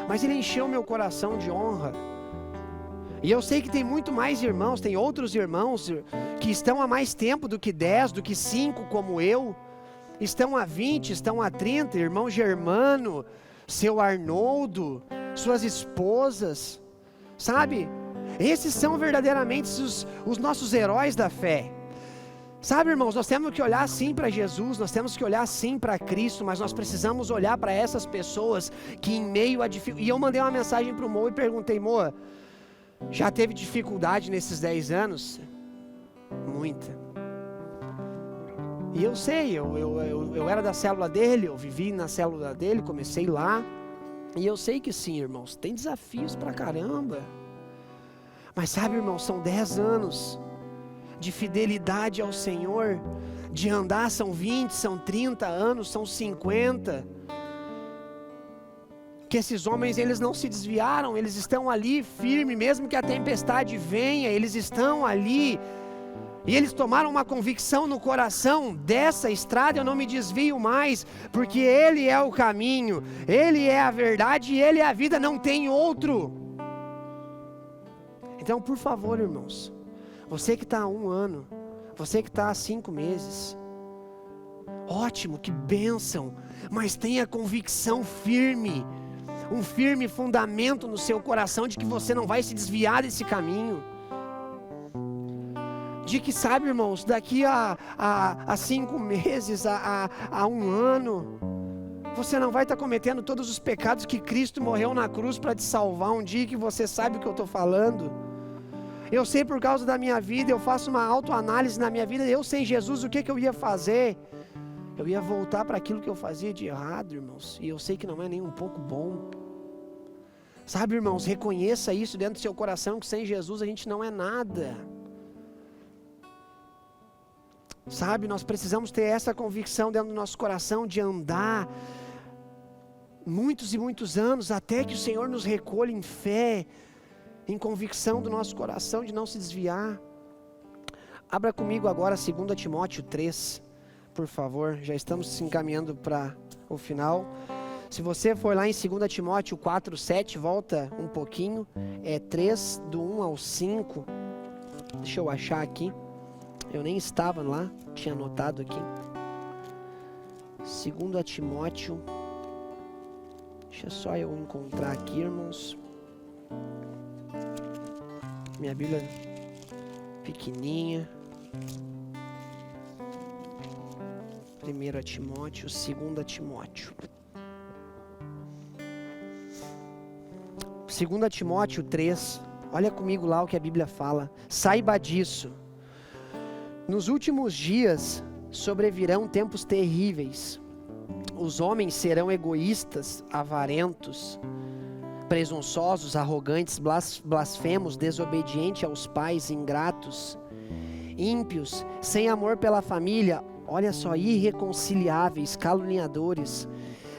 mas ele encheu meu coração de honra. E eu sei que tem muito mais irmãos, tem outros irmãos que estão há mais tempo do que 10, do que 5, como eu. Estão há 20, estão há 30, irmão Germano, seu Arnoldo, suas esposas, sabe? Esses são verdadeiramente os nossos heróis da fé. Sabe, irmãos, nós temos que olhar sim para Jesus, nós temos que olhar sim para Cristo, mas nós precisamos olhar para essas pessoas que em meio a dificuldade... E eu mandei uma mensagem para o Mo e perguntei, Mo, já teve dificuldade nesses 10 anos? Muita. E eu sei, eu era da célula dele, eu vivi na célula dele, comecei lá. E eu sei que sim, irmãos, tem desafios pra caramba. Mas sabe, irmãos, são 10 anos de fidelidade ao Senhor, de andar, são 20, são 30 anos, são 50, que esses homens, eles não se desviaram, eles estão ali firme, mesmo que a tempestade venha, eles estão ali, e eles tomaram uma convicção no coração, dessa estrada eu não me desvio mais, porque Ele é o caminho, Ele é a verdade e Ele é a vida, não tem outro. Então, por favor, irmãos, você que está há 1 ano, você que está há 5 meses, ótimo, que bênção, mas tenha convicção firme, um firme fundamento no seu coração de que você não vai se desviar desse caminho, de que, sabe, irmãos, daqui a 5 meses, a 1 ano, você não vai estar cometendo todos os pecados que Cristo morreu na cruz para te salvar um dia, que você sabe o que eu estou falando. Eu sei por causa da minha vida, eu faço uma autoanálise na minha vida, eu sem Jesus, o que eu ia fazer? Eu ia voltar para aquilo que eu fazia de errado, irmãos, e eu sei que não é nem um pouco bom. Sabe, irmãos, reconheça isso dentro do seu coração, que sem Jesus a gente não é nada. Sabe, nós precisamos ter essa convicção dentro do nosso coração de andar muitos e muitos anos até que o Senhor nos recolha em fé, em convicção do nosso coração de não se desviar. Abra comigo agora 2 Timóteo 3, por favor, já estamos se encaminhando para o final. Se você for lá em 2 Timóteo 4, 7, volta um pouquinho, é 3, do 1 ao 5, deixa eu achar aqui, eu nem estava lá, tinha anotado aqui, 2 Timóteo, deixa só eu encontrar aqui, irmãos, minha Bíblia pequenininha, 1 Timóteo, 2 Timóteo. 2 Timóteo 3, olha comigo lá o que a Bíblia fala. Saiba disso, nos últimos dias sobrevirão tempos terríveis. Os homens serão egoístas, avarentos, presunçosos, arrogantes, blasfemos, desobedientes aos pais, ingratos, ímpios, sem amor pela família, olha só, irreconciliáveis, caluniadores,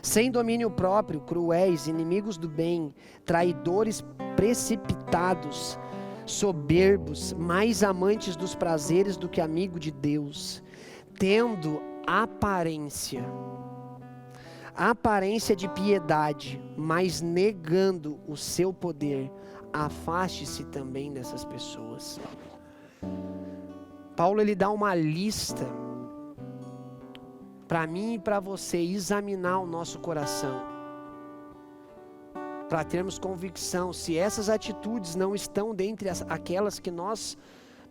sem domínio próprio, cruéis, inimigos do bem, traidores, precipitados, soberbos, mais amantes dos prazeres do que amigo de Deus, tendo aparência de piedade, mas negando o seu poder. Afaste-se também dessas pessoas. Paulo, ele dá uma lista para mim e para você examinar o nosso coração, para termos convicção se essas atitudes não estão dentre aquelas que nós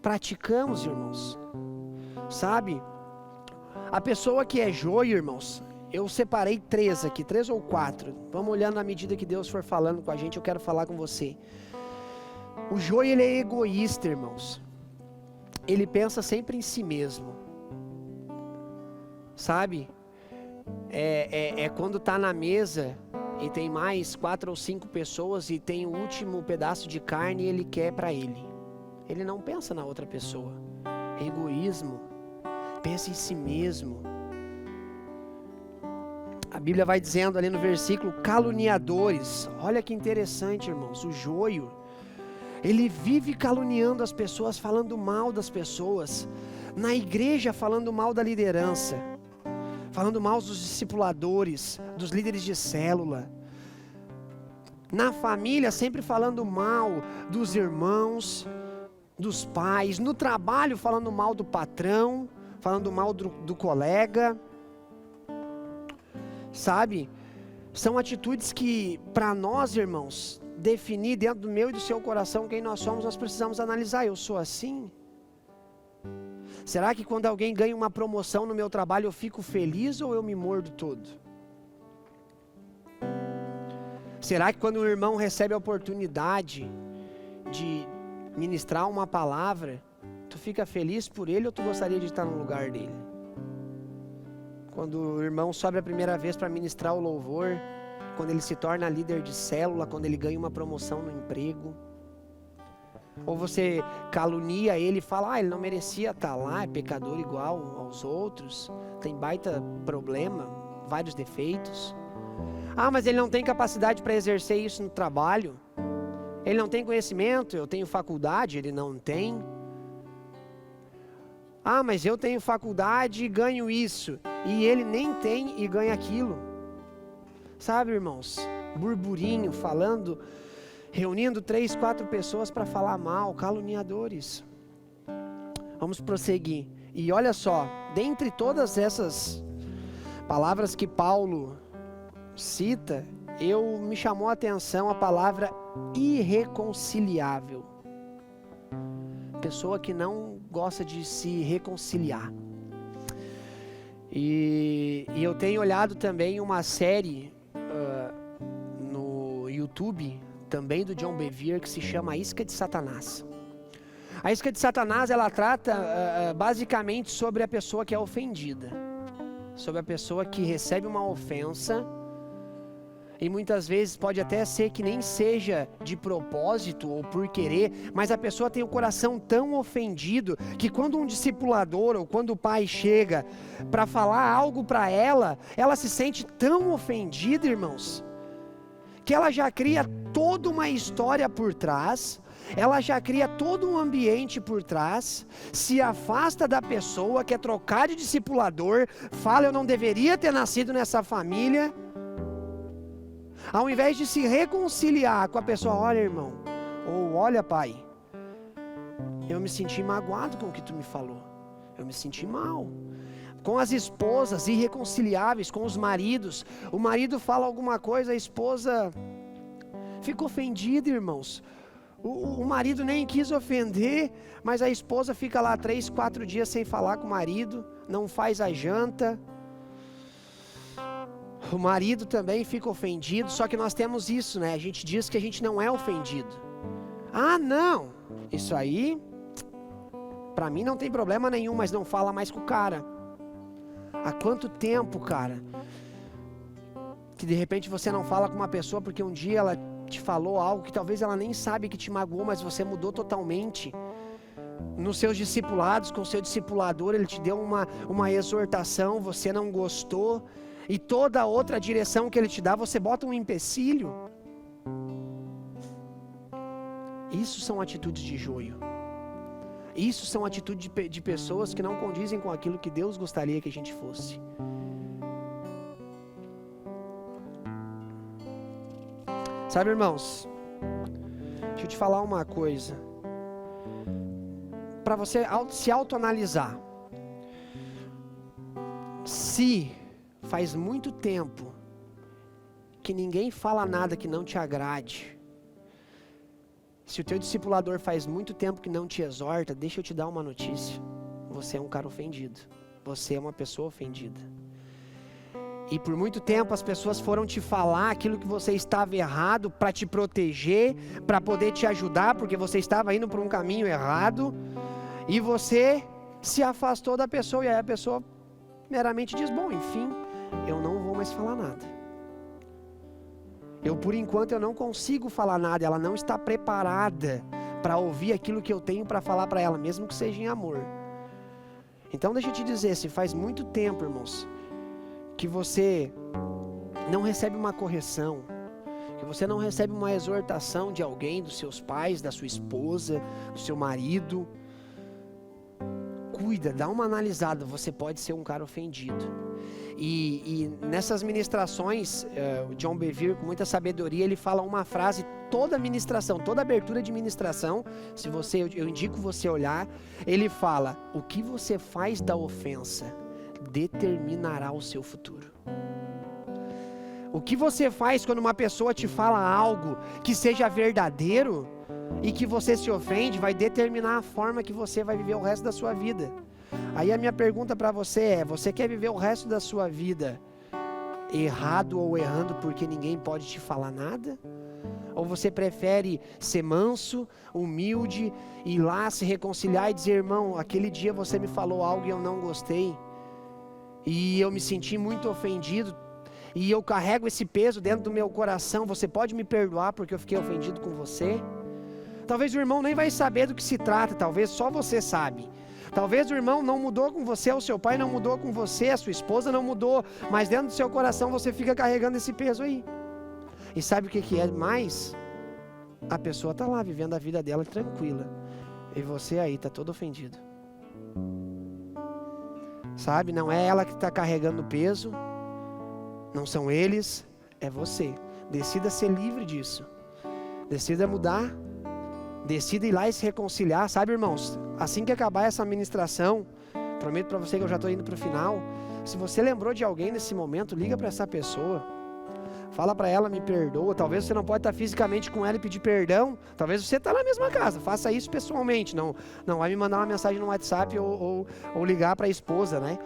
praticamos, irmãos. Sabe, a pessoa que é joio, irmãos, eu separei 3 aqui, 3 ou 4. Vamos olhando à medida que Deus for falando com a gente, eu quero falar com você. O joio, ele é egoísta, irmãos. Ele pensa sempre em si mesmo. Sabe? É quando está na mesa e tem mais 4 ou 5 pessoas e tem o último pedaço de carne e ele quer para ele. Ele não pensa na outra pessoa. Egoísmo. Pensa em si mesmo. A Bíblia vai dizendo ali no versículo, caluniadores. Olha que interessante, irmãos. O joio, ele vive caluniando as pessoas, falando mal das pessoas. Na igreja, falando mal da liderança. Falando mal dos discipuladores, dos líderes de célula. Na família, sempre falando mal dos irmãos, dos pais. No trabalho, falando mal do patrão, falando mal do colega. Sabe? São atitudes que, para nós, irmãos, definir dentro do meu e do seu coração quem nós somos, nós precisamos analisar. Eu sou assim? Será que quando alguém ganha uma promoção no meu trabalho eu fico feliz ou eu me mordo todo? Será que quando o irmão recebe a oportunidade de ministrar uma palavra, tu fica feliz por ele ou tu gostaria de estar no lugar dele? Quando o irmão sobe a primeira vez para ministrar o louvor, quando ele se torna líder de célula, quando ele ganha uma promoção no emprego, ou você calunia ele e fala, ele não merecia estar lá, é pecador igual aos outros, tem baita problema, vários defeitos. Mas ele não tem capacidade para exercer isso no trabalho, ele não tem conhecimento, eu tenho faculdade, ele não tem. Mas eu tenho faculdade e ganho isso, e ele nem tem e ganha aquilo. Sabe, irmãos, burburinho, falando, reunindo 3, 4 pessoas para falar mal, caluniadores. Vamos prosseguir. E olha só, dentre todas essas palavras que Paulo cita, me chamou a atenção a palavra irreconciliável. Pessoa que não gosta de se reconciliar. E eu tenho olhado também uma série no YouTube, também do John Bevere, que se chama A Isca de Satanás. A Isca de Satanás, ela trata basicamente sobre a pessoa que é ofendida, sobre a pessoa que recebe uma ofensa, e muitas vezes pode até ser que nem seja de propósito ou por querer, mas a pessoa tem o coração tão ofendido que quando um discipulador ou quando o pai chega para falar algo para ela se sente tão ofendida, irmãos, que ela já cria toda uma história por trás, ela já cria todo um ambiente por trás, se afasta da pessoa, quer trocar de discipulador, fala, eu não deveria ter nascido nessa família. Ao invés de se reconciliar com a pessoa, olha, irmão, ou olha, pai, eu me senti magoado com o que tu me falou, eu me senti mal. Com as esposas irreconciliáveis, com os maridos, o marido fala alguma coisa, a esposa fica ofendida, irmãos. O marido nem quis ofender, mas a esposa fica lá 3, 4 dias sem falar com o marido, não faz a janta. O marido também fica ofendido, só que nós temos isso, né? A gente diz que a gente não é ofendido. Não, isso aí, pra mim não tem problema nenhum, mas não fala mais com o cara. Há quanto tempo, cara, que de repente você não fala com uma pessoa porque um dia ela te falou algo que talvez ela nem sabe que te magoou, mas você mudou totalmente. Nos seus discipulados, com o seu discipulador, ele te deu uma exortação, você não gostou, e toda a outra direção que ele te dá, você bota um empecilho. Isso são atitudes de joio. Isso são atitudes de pessoas que não condizem com aquilo que Deus gostaria que a gente fosse. Sabe, irmãos, deixa eu te falar uma coisa. Para você se autoanalisar. Se faz muito tempo que ninguém fala nada que não te agrade, se o teu discipulador faz muito tempo que não te exorta, deixa eu te dar uma notícia. Você é um cara ofendido. Você é uma pessoa ofendida. E por muito tempo as pessoas foram te falar aquilo que você estava errado para te proteger, para poder te ajudar, porque você estava indo por um caminho errado. E você se afastou da pessoa, e aí a pessoa meramente diz, bom, enfim, eu não vou mais falar nada. Por enquanto, eu não consigo falar nada, ela não está preparada para ouvir aquilo que eu tenho para falar para ela, mesmo que seja em amor. Então, deixa eu te dizer, se faz muito tempo, irmãos, que você não recebe uma correção, que você não recebe uma exortação de alguém, dos seus pais, da sua esposa, do seu marido, cuida, dá uma analisada, você pode ser um cara ofendido. E nessas ministrações, o John Bevere, com muita sabedoria, ele fala uma frase, toda ministração, toda abertura de ministração, eu indico você olhar, ele fala, o que você faz da ofensa determinará o seu futuro. O que você faz quando uma pessoa te fala algo que seja verdadeiro e que você se ofende, vai determinar a forma que você vai viver o resto da sua vida. Aí a minha pergunta para você é, você quer viver o resto da sua vida errado ou errando porque ninguém pode te falar nada? Ou você prefere ser manso, humilde, ir lá se reconciliar e dizer, irmão, aquele dia você me falou algo e eu não gostei, e eu me senti muito ofendido, e eu carrego esse peso dentro do meu coração, você pode me perdoar porque eu fiquei ofendido com você? Talvez o irmão nem vai saber do que se trata, talvez só você sabe. Talvez o irmão não mudou com você, o seu pai não mudou com você, a sua esposa não mudou, mas dentro do seu coração você fica carregando esse peso aí. E sabe o que é mais? A pessoa está lá vivendo a vida dela tranquila, e você aí está todo ofendido. Sabe, não é ela que está carregando o peso, não são eles, é você. Decida ser livre disso, decida mudar, decida ir lá e se reconciliar. Sabe, irmãos, assim que acabar essa ministração, prometo para você que eu já estou indo para o final, se você lembrou de alguém nesse momento, liga para essa pessoa, fala para ela, me perdoa. Talvez você não pode estar fisicamente com ela e pedir perdão, talvez você está na mesma casa, faça isso pessoalmente, não vai me mandar uma mensagem no WhatsApp ou ligar para a esposa, né?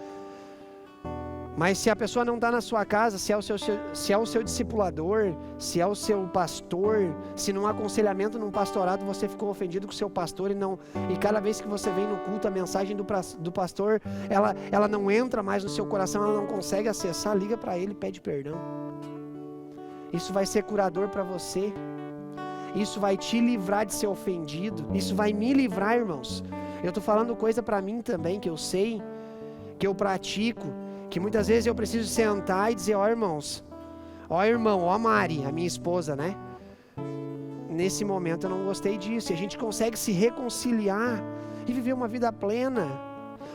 Mas se a pessoa não está na sua casa, se é o seu discipulador, se é o seu pastor, se num aconselhamento, num pastorado, você ficou ofendido com o seu pastor e cada vez que você vem no culto, a mensagem do pastor, ela não entra mais no seu coração, ela não consegue acessar, liga para ele e pede perdão. Isso vai ser curador para você. Isso vai te livrar de ser ofendido. Isso vai me livrar, irmãos. Eu estou falando coisa para mim também, que eu sei, que eu pratico, que muitas vezes eu preciso sentar e dizer, ó irmãos, ó irmão, ó Mari, a minha esposa, né? Nesse momento eu não gostei disso. E a gente consegue se reconciliar e viver uma vida plena.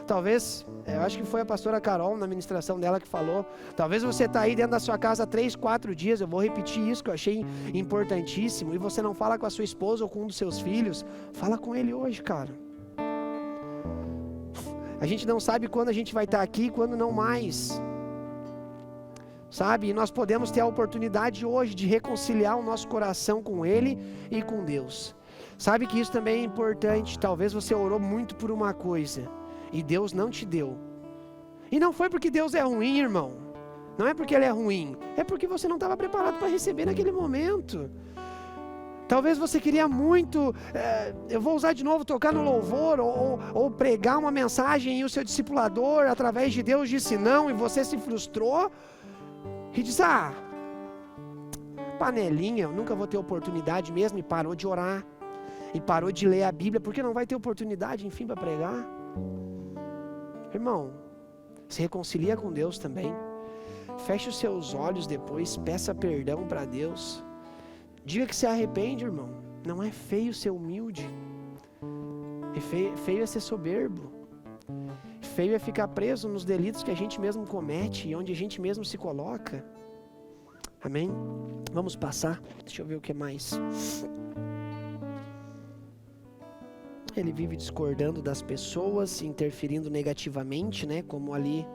Talvez, eu acho que foi a pastora Carol na ministração dela que falou, talvez você está aí dentro da sua casa 3, 4 dias, eu vou repetir isso que eu achei importantíssimo, e você não fala com a sua esposa ou com um dos seus filhos, fala com ele hoje, cara. A gente não sabe quando a gente vai estar aqui, quando não mais. Sabe? E nós podemos ter a oportunidade hoje de reconciliar o nosso coração com Ele e com Deus. Sabe que isso também é importante. Talvez você orou muito por uma coisa e Deus não te deu. E não foi porque Deus é ruim, irmão. Não é porque Ele é ruim. É porque você não estava preparado para receber naquele momento. Talvez você queria muito, eu vou usar de novo, tocar no louvor ou pregar uma mensagem e o seu discipulador, através de Deus, disse não e você se frustrou e disse, panelinha, eu nunca vou ter oportunidade mesmo, e parou de orar, e parou de ler a Bíblia, porque não vai ter oportunidade, enfim, para pregar. Irmão, se reconcilia com Deus também, feche os seus olhos depois, peça perdão para Deus. Diga que se arrepende, irmão. Não é feio ser humilde. Feio é ser soberbo. Feio é ficar preso nos delitos que a gente mesmo comete e onde a gente mesmo se coloca. Amém? Vamos passar. Deixa eu ver o que mais. Ele vive discordando das pessoas, interferindo negativamente, né? Como ali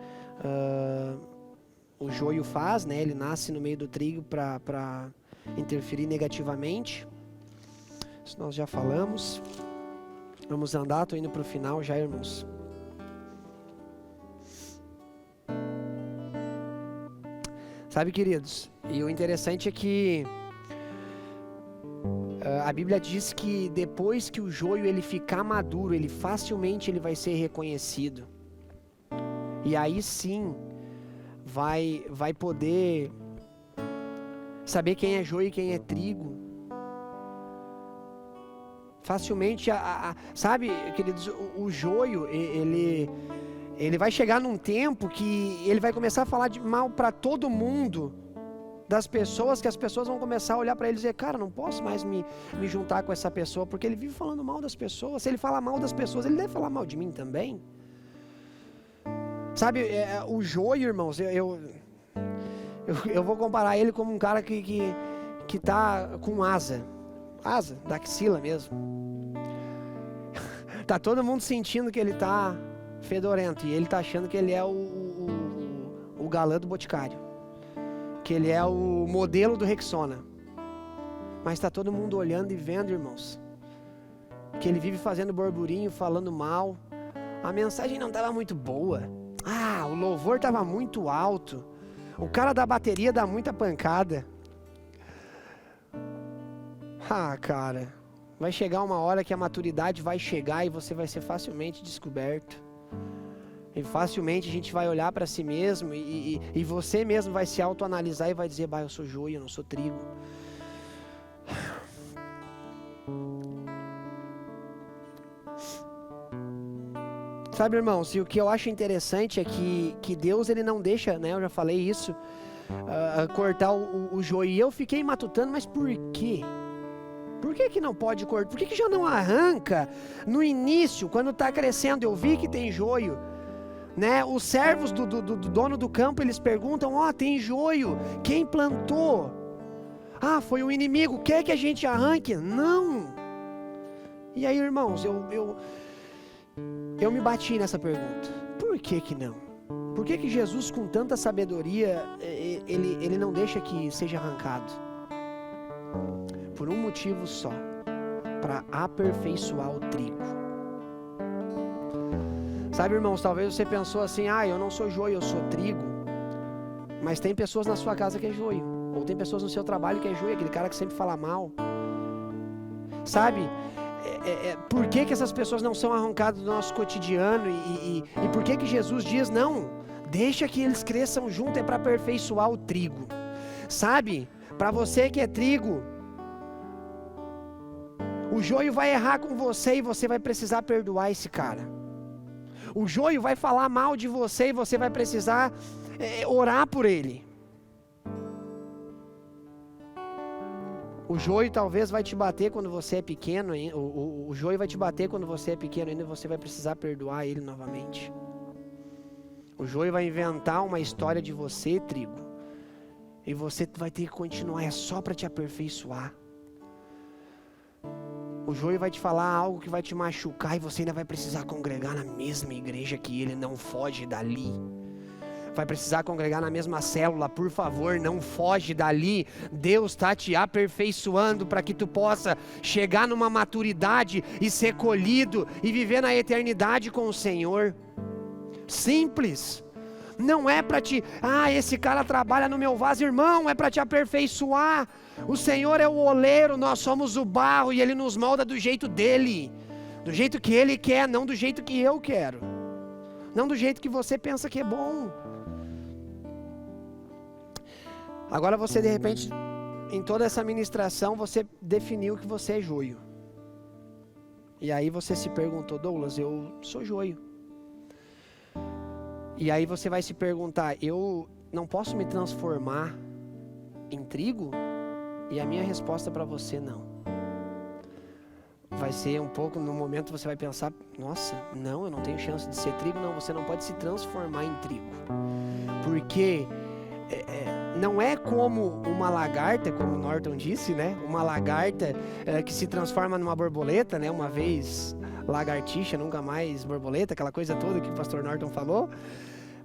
o joio faz, né? Ele nasce no meio do trigo para interferir negativamente. Isso nós já falamos. Vamos andar, estou indo para o final já, irmãos. Sabe, queridos, e o interessante é que a Bíblia diz que depois que o joio ele ficar maduro, facilmente ele vai ser reconhecido. E aí sim, vai poder saber quem é joio e quem é trigo. Facilmente, sabe, queridos, o joio, ele vai chegar num tempo que ele vai começar a falar de mal para todo mundo, das pessoas, que as pessoas vão começar a olhar para ele e dizer, cara, não posso mais me juntar com essa pessoa, porque ele vive falando mal das pessoas. Se ele fala mal das pessoas, ele deve falar mal de mim também. Sabe, o joio, irmãos, eu vou comparar ele como um cara que tá com asa da axila mesmo. Tá todo mundo sentindo que ele tá fedorento e ele tá achando que ele é o galã do Boticário, que ele é o modelo do Rexona. Mas tá todo mundo olhando e vendo, irmãos, que ele vive fazendo burburinho, falando mal. A mensagem não estava muito boa. O louvor estava muito alto. O cara da bateria dá muita pancada. Cara, vai chegar uma hora que a maturidade vai chegar e você vai ser facilmente descoberto. E facilmente a gente vai olhar para si mesmo e você mesmo vai se autoanalisar e vai dizer, eu sou joio, eu não sou trigo. Sabe, irmãos, e o que eu acho interessante é que Deus, ele não deixa, né, eu já falei isso, cortar o joio. E eu fiquei matutando, mas por quê? Por que não pode cortar? Por que já não arranca no início, quando está crescendo? Eu vi que tem joio, né? Os servos do dono do campo, eles perguntam, tem joio, quem plantou? Foi o inimigo, quer que a gente arranque? Não! E aí, irmãos, eu me bati nessa pergunta. Por que não? Por que Jesus, com tanta sabedoria, ele não deixa que seja arrancado? Por um motivo só, para aperfeiçoar o trigo. Sabe, irmãos, talvez você pensou assim, eu não sou joio, eu sou trigo. Mas tem pessoas na sua casa que é joio, ou tem pessoas no seu trabalho que é joio, aquele cara que sempre fala mal. Sabe, por que essas pessoas não são arrancadas do nosso cotidiano? E por que Jesus diz, não, deixa que eles cresçam junto, é para aperfeiçoar o trigo. Sabe, para você que é trigo, o joio vai errar com você e você vai precisar perdoar esse cara. O joio vai falar mal de você e você vai precisar orar por ele. O joio talvez vai te bater quando você é pequeno, o joio vai te bater quando você é pequeno ainda e você vai precisar perdoar ele novamente. O joio vai inventar uma história de você, trigo, e você vai ter que continuar, é só para te aperfeiçoar. O joio vai te falar algo que vai te machucar e você ainda vai precisar congregar na mesma igreja que ele, não foge dali. Vai precisar congregar na mesma célula, por favor, não foge dali. Deus está te aperfeiçoando para que tu possa chegar numa maturidade e ser colhido e viver na eternidade com o Senhor. Simples. Não é para te, esse cara trabalha no meu vaso, irmão, é para te aperfeiçoar. O Senhor é o oleiro, nós somos o barro e Ele nos molda do jeito dEle, do jeito que Ele quer, não do jeito que eu quero, não do jeito que você pensa que é bom. Agora você de repente, em toda essa ministração, você definiu que você é joio. E aí você se perguntou, Douglas, eu sou joio. E aí você vai se perguntar, eu não posso me transformar em trigo? E a minha resposta para você, não. vai ser um pouco, no momento você vai pensar, nossa, não, eu não tenho chance de ser trigo. Não, você não pode se transformar em trigo. Porque não é como uma lagarta, como o Norton disse, né? Uma lagarta que se transforma numa borboleta, né? Uma vez lagartixa, nunca mais borboleta, aquela coisa toda que o pastor Norton falou.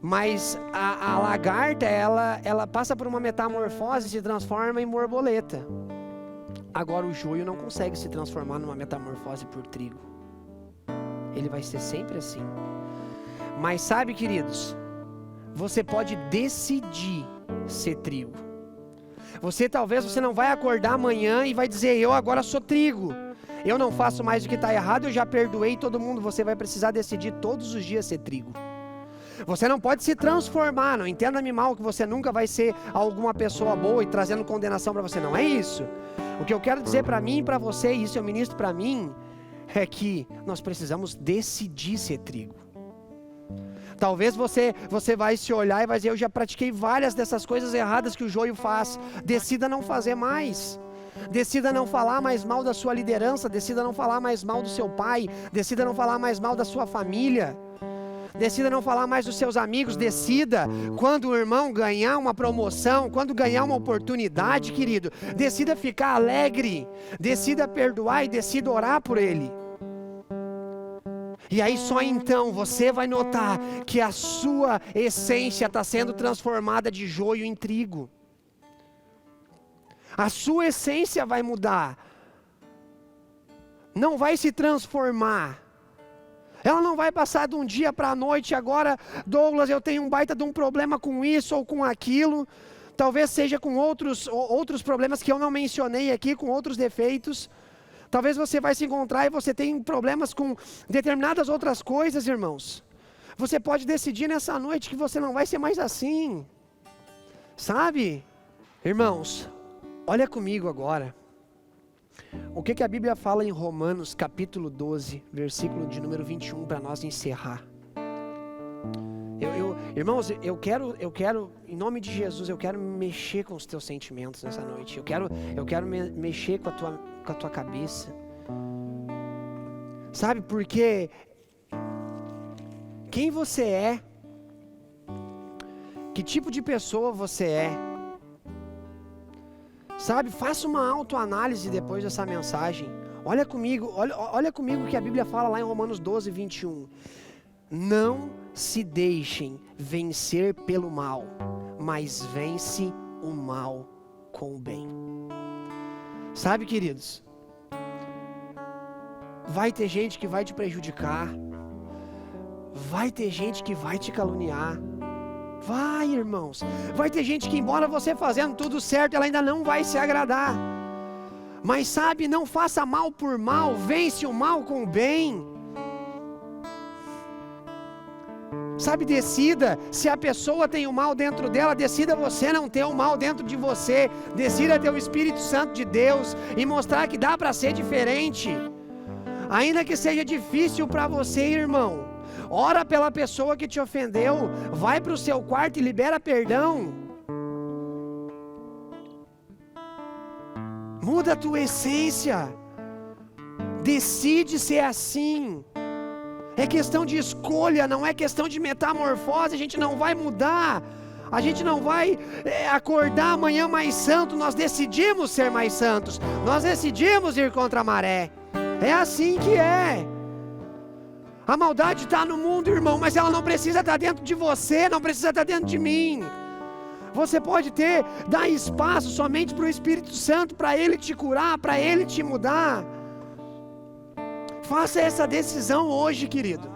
Mas a lagarta, ela passa por uma metamorfose e se transforma em borboleta. Agora o joio não consegue se transformar numa metamorfose por trigo. Ele vai ser sempre assim. Mas sabe, queridos, você pode decidir ser trigo. Talvez você não vai acordar amanhã e vai dizer, eu agora sou trigo. Eu não faço mais o que está errado, eu já perdoei todo mundo. Você vai precisar decidir todos os dias ser trigo. Você não pode se transformar, não entenda-me mal, que você nunca vai ser alguma pessoa boa e trazendo condenação para você, não é isso. O que eu quero dizer para mim e para você, e isso eu ministro para mim, é que nós precisamos decidir ser trigo. Talvez você vai se olhar e vai dizer, eu já pratiquei várias dessas coisas erradas que o joio faz. Decida não fazer mais. Decida não falar mais mal da sua liderança, decida não falar mais mal do seu pai, decida não falar mais mal da sua família. Decida não falar mais dos seus amigos. Decida, quando o irmão ganhar uma promoção, quando ganhar uma oportunidade, querido, decida ficar alegre, decida perdoar e decida orar por ele. E aí só então você vai notar que a sua essência está sendo transformada de joio em trigo. A sua essência vai mudar, não vai se transformar. Ela não vai passar de um dia para a noite. Agora, Douglas, eu tenho um baita de um problema com isso ou com aquilo. Talvez seja com outros problemas que eu não mencionei aqui, com outros defeitos. Talvez você vai se encontrar e você tem problemas com determinadas outras coisas, irmãos. Você pode decidir nessa noite que você não vai ser mais assim. Sabe? Irmãos, olha comigo agora. O que a Bíblia fala em Romanos capítulo 12, versículo de número 21, para nós encerrar. Irmãos, eu quero, em nome de Jesus, eu quero mexer com os teus sentimentos nessa noite. Eu quero mexer com a tua cabeça. Sabe, porque quem você é, que tipo de pessoa você é, sabe, faça uma autoanálise depois dessa mensagem. Olha comigo o que a Bíblia fala lá em Romanos 12, 21. Não se deixem vencer pelo mal, mas vence o mal com o bem. Sabe, queridos, vai ter gente que vai te prejudicar, vai ter gente que vai te caluniar. Vai, irmãos, vai ter gente que, embora você fazendo tudo certo, ela ainda não vai se agradar. Mas sabe, não faça mal por mal, vence o mal com o bem. Sabe, decida, se a pessoa tem o mal dentro dela, decida você não ter o mal dentro de você. Decida ter o Espírito Santo de Deus e mostrar que dá para ser diferente. Ainda que seja difícil para você, irmão. Ora pela pessoa que te ofendeu, vai para o seu quarto e libera perdão. Muda a tua essência, decide ser assim. É questão de escolha, não é questão de metamorfose. A gente não vai mudar, a gente não vai acordar amanhã mais santo. Nós decidimos ser mais santos, nós decidimos ir contra a maré. É assim que é. A maldade está no mundo, irmão, mas ela não precisa estar dentro de você, não precisa estar dentro de mim. Você pode dar espaço somente para o Espírito Santo, para Ele te curar, para Ele te mudar. Faça essa decisão hoje, querido.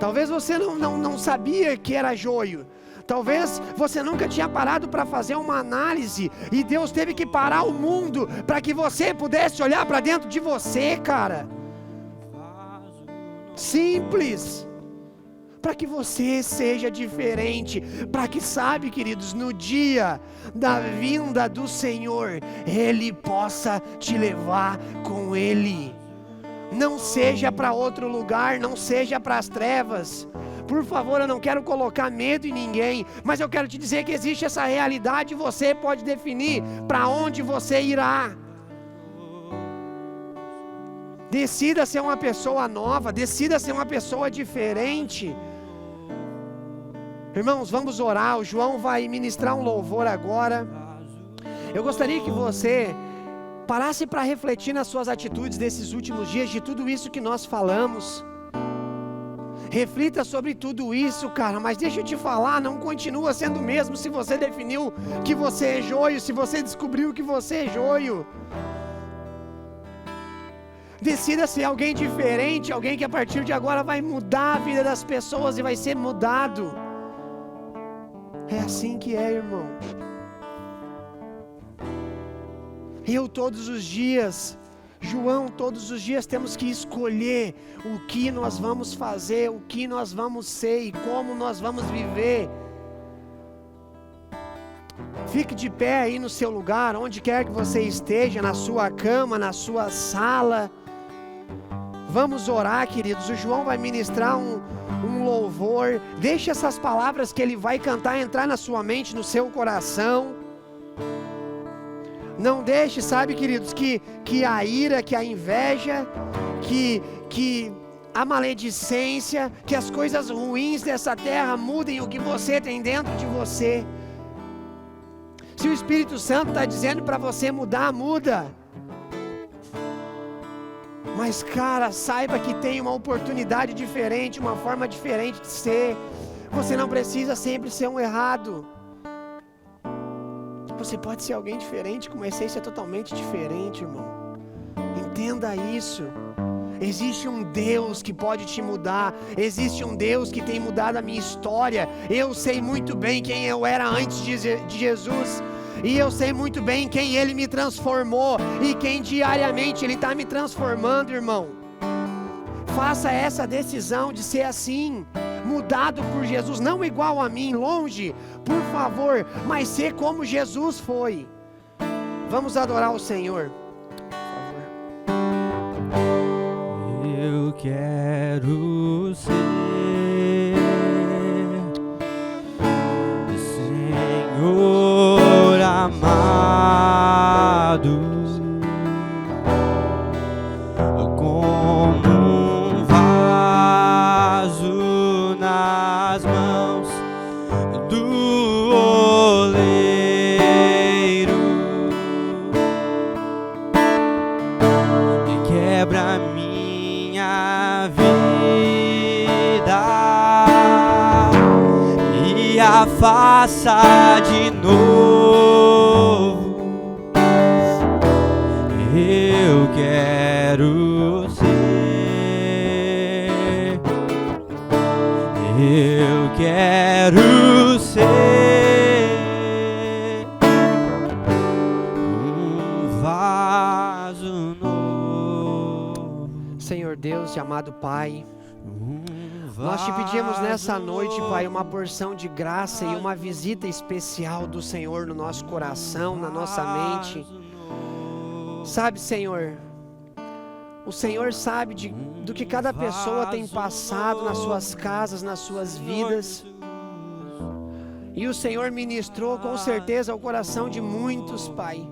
Talvez você não sabia que era joio. Talvez você nunca tinha parado para fazer uma análise e Deus teve que parar o mundo para que você pudesse olhar para dentro de você, cara. Simples, para que você seja diferente, para que, sabe, queridos, no dia da vinda do Senhor, Ele possa te levar com Ele. Não seja para outro lugar, não seja para as trevas. Por favor, eu não quero colocar medo em ninguém, mas eu quero te dizer que existe essa realidade e você pode definir para onde você irá. Decida ser uma pessoa nova, decida ser uma pessoa diferente. Irmãos, vamos orar. O João vai ministrar um louvor agora. Eu gostaria que você parasse para refletir nas suas atitudes desses últimos dias, de tudo isso que nós falamos. Reflita sobre tudo isso, cara, mas deixa eu te falar, não continua sendo o mesmo se você definiu que você é joio, se você descobriu que você é joio. Decida ser alguém diferente, alguém que a partir de agora vai mudar a vida das pessoas e vai ser mudado. É assim que é, irmão. Eu todos os dias, João, todos os dias temos que escolher o que nós vamos fazer, o que nós vamos ser e como nós vamos viver. Fique de pé aí no seu lugar, onde quer que você esteja, na sua cama, na sua sala. Vamos orar, queridos. O João vai ministrar um louvor. Deixe essas palavras que ele vai cantar entrar na sua mente, no seu coração. Não deixe, sabe, queridos, que a ira, que a inveja, que a maledicência, que as coisas ruins dessa terra mudem o que você tem dentro de você. Se o Espírito Santo está dizendo para você mudar, muda. Mas, cara, saiba que tem uma oportunidade diferente, uma forma diferente de ser. Você não precisa sempre ser um errado. Você pode ser alguém diferente, com uma essência totalmente diferente, irmão. Entenda isso. Existe um Deus que pode te mudar. Existe um Deus que tem mudado a minha história. Eu sei muito bem quem eu era antes de Jesus. E eu sei muito bem quem Ele me transformou. E quem diariamente Ele está me transformando, irmão. Faça essa decisão de ser assim, mudado por Jesus, não igual a mim, longe, por favor, mas ser como Jesus foi. Vamos adorar o Senhor, por favor. Eu quero ser Senhor amado, faça de novo. Eu quero ser, eu quero ser um vaso novo. Senhor Deus e amado Pai, nós te pedimos nessa noite, Pai, uma porção de graça e uma visita especial do Senhor no nosso coração, na nossa mente. Sabe, Senhor, o Senhor sabe do que cada pessoa tem passado nas suas casas, nas suas vidas. E o Senhor ministrou com certeza o coração de muitos, Pai.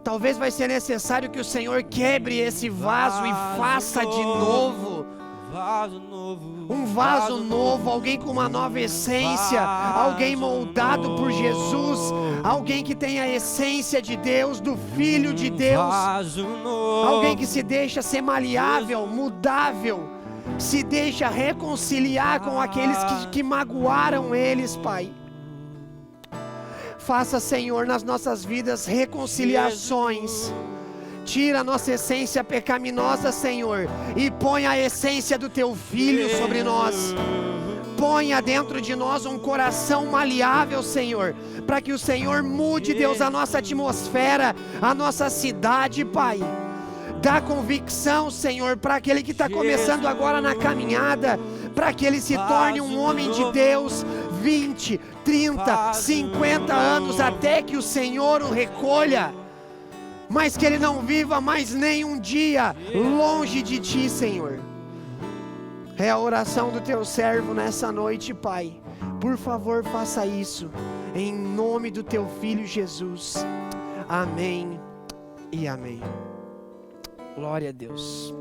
Talvez vai ser necessário que o Senhor quebre esse vaso e faça de novo. Um vaso novo, alguém com uma nova essência, alguém moldado por Jesus, alguém que tem a essência de Deus, do Filho de Deus, alguém que se deixa ser maleável, mudável, se deixa reconciliar com aqueles que magoaram eles, Pai. Faça, Senhor, nas nossas vidas reconciliações. Tira a nossa essência pecaminosa, Senhor, e põe a essência do Teu Filho sobre nós. Ponha dentro de nós um coração maleável, Senhor, para que o Senhor mude, Deus, a nossa atmosfera, a nossa cidade, Pai. Dá convicção, Senhor, para aquele que está começando agora na caminhada, para que ele se torne um homem de Deus, 20, 30, 50 anos, até que o Senhor o recolha. Mas que ele não viva mais nenhum dia longe de Ti, Senhor. É a oração do Teu servo nessa noite, Pai. Por favor, faça isso, em nome do Teu Filho Jesus. Amém e amém. Glória a Deus.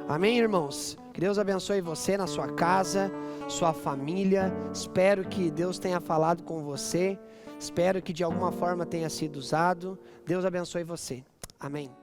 Amém, irmãos? Que Deus abençoe você na sua casa, sua família. Espero que Deus tenha falado com você. Espero que de alguma forma tenha sido usado. Deus abençoe você. Amém.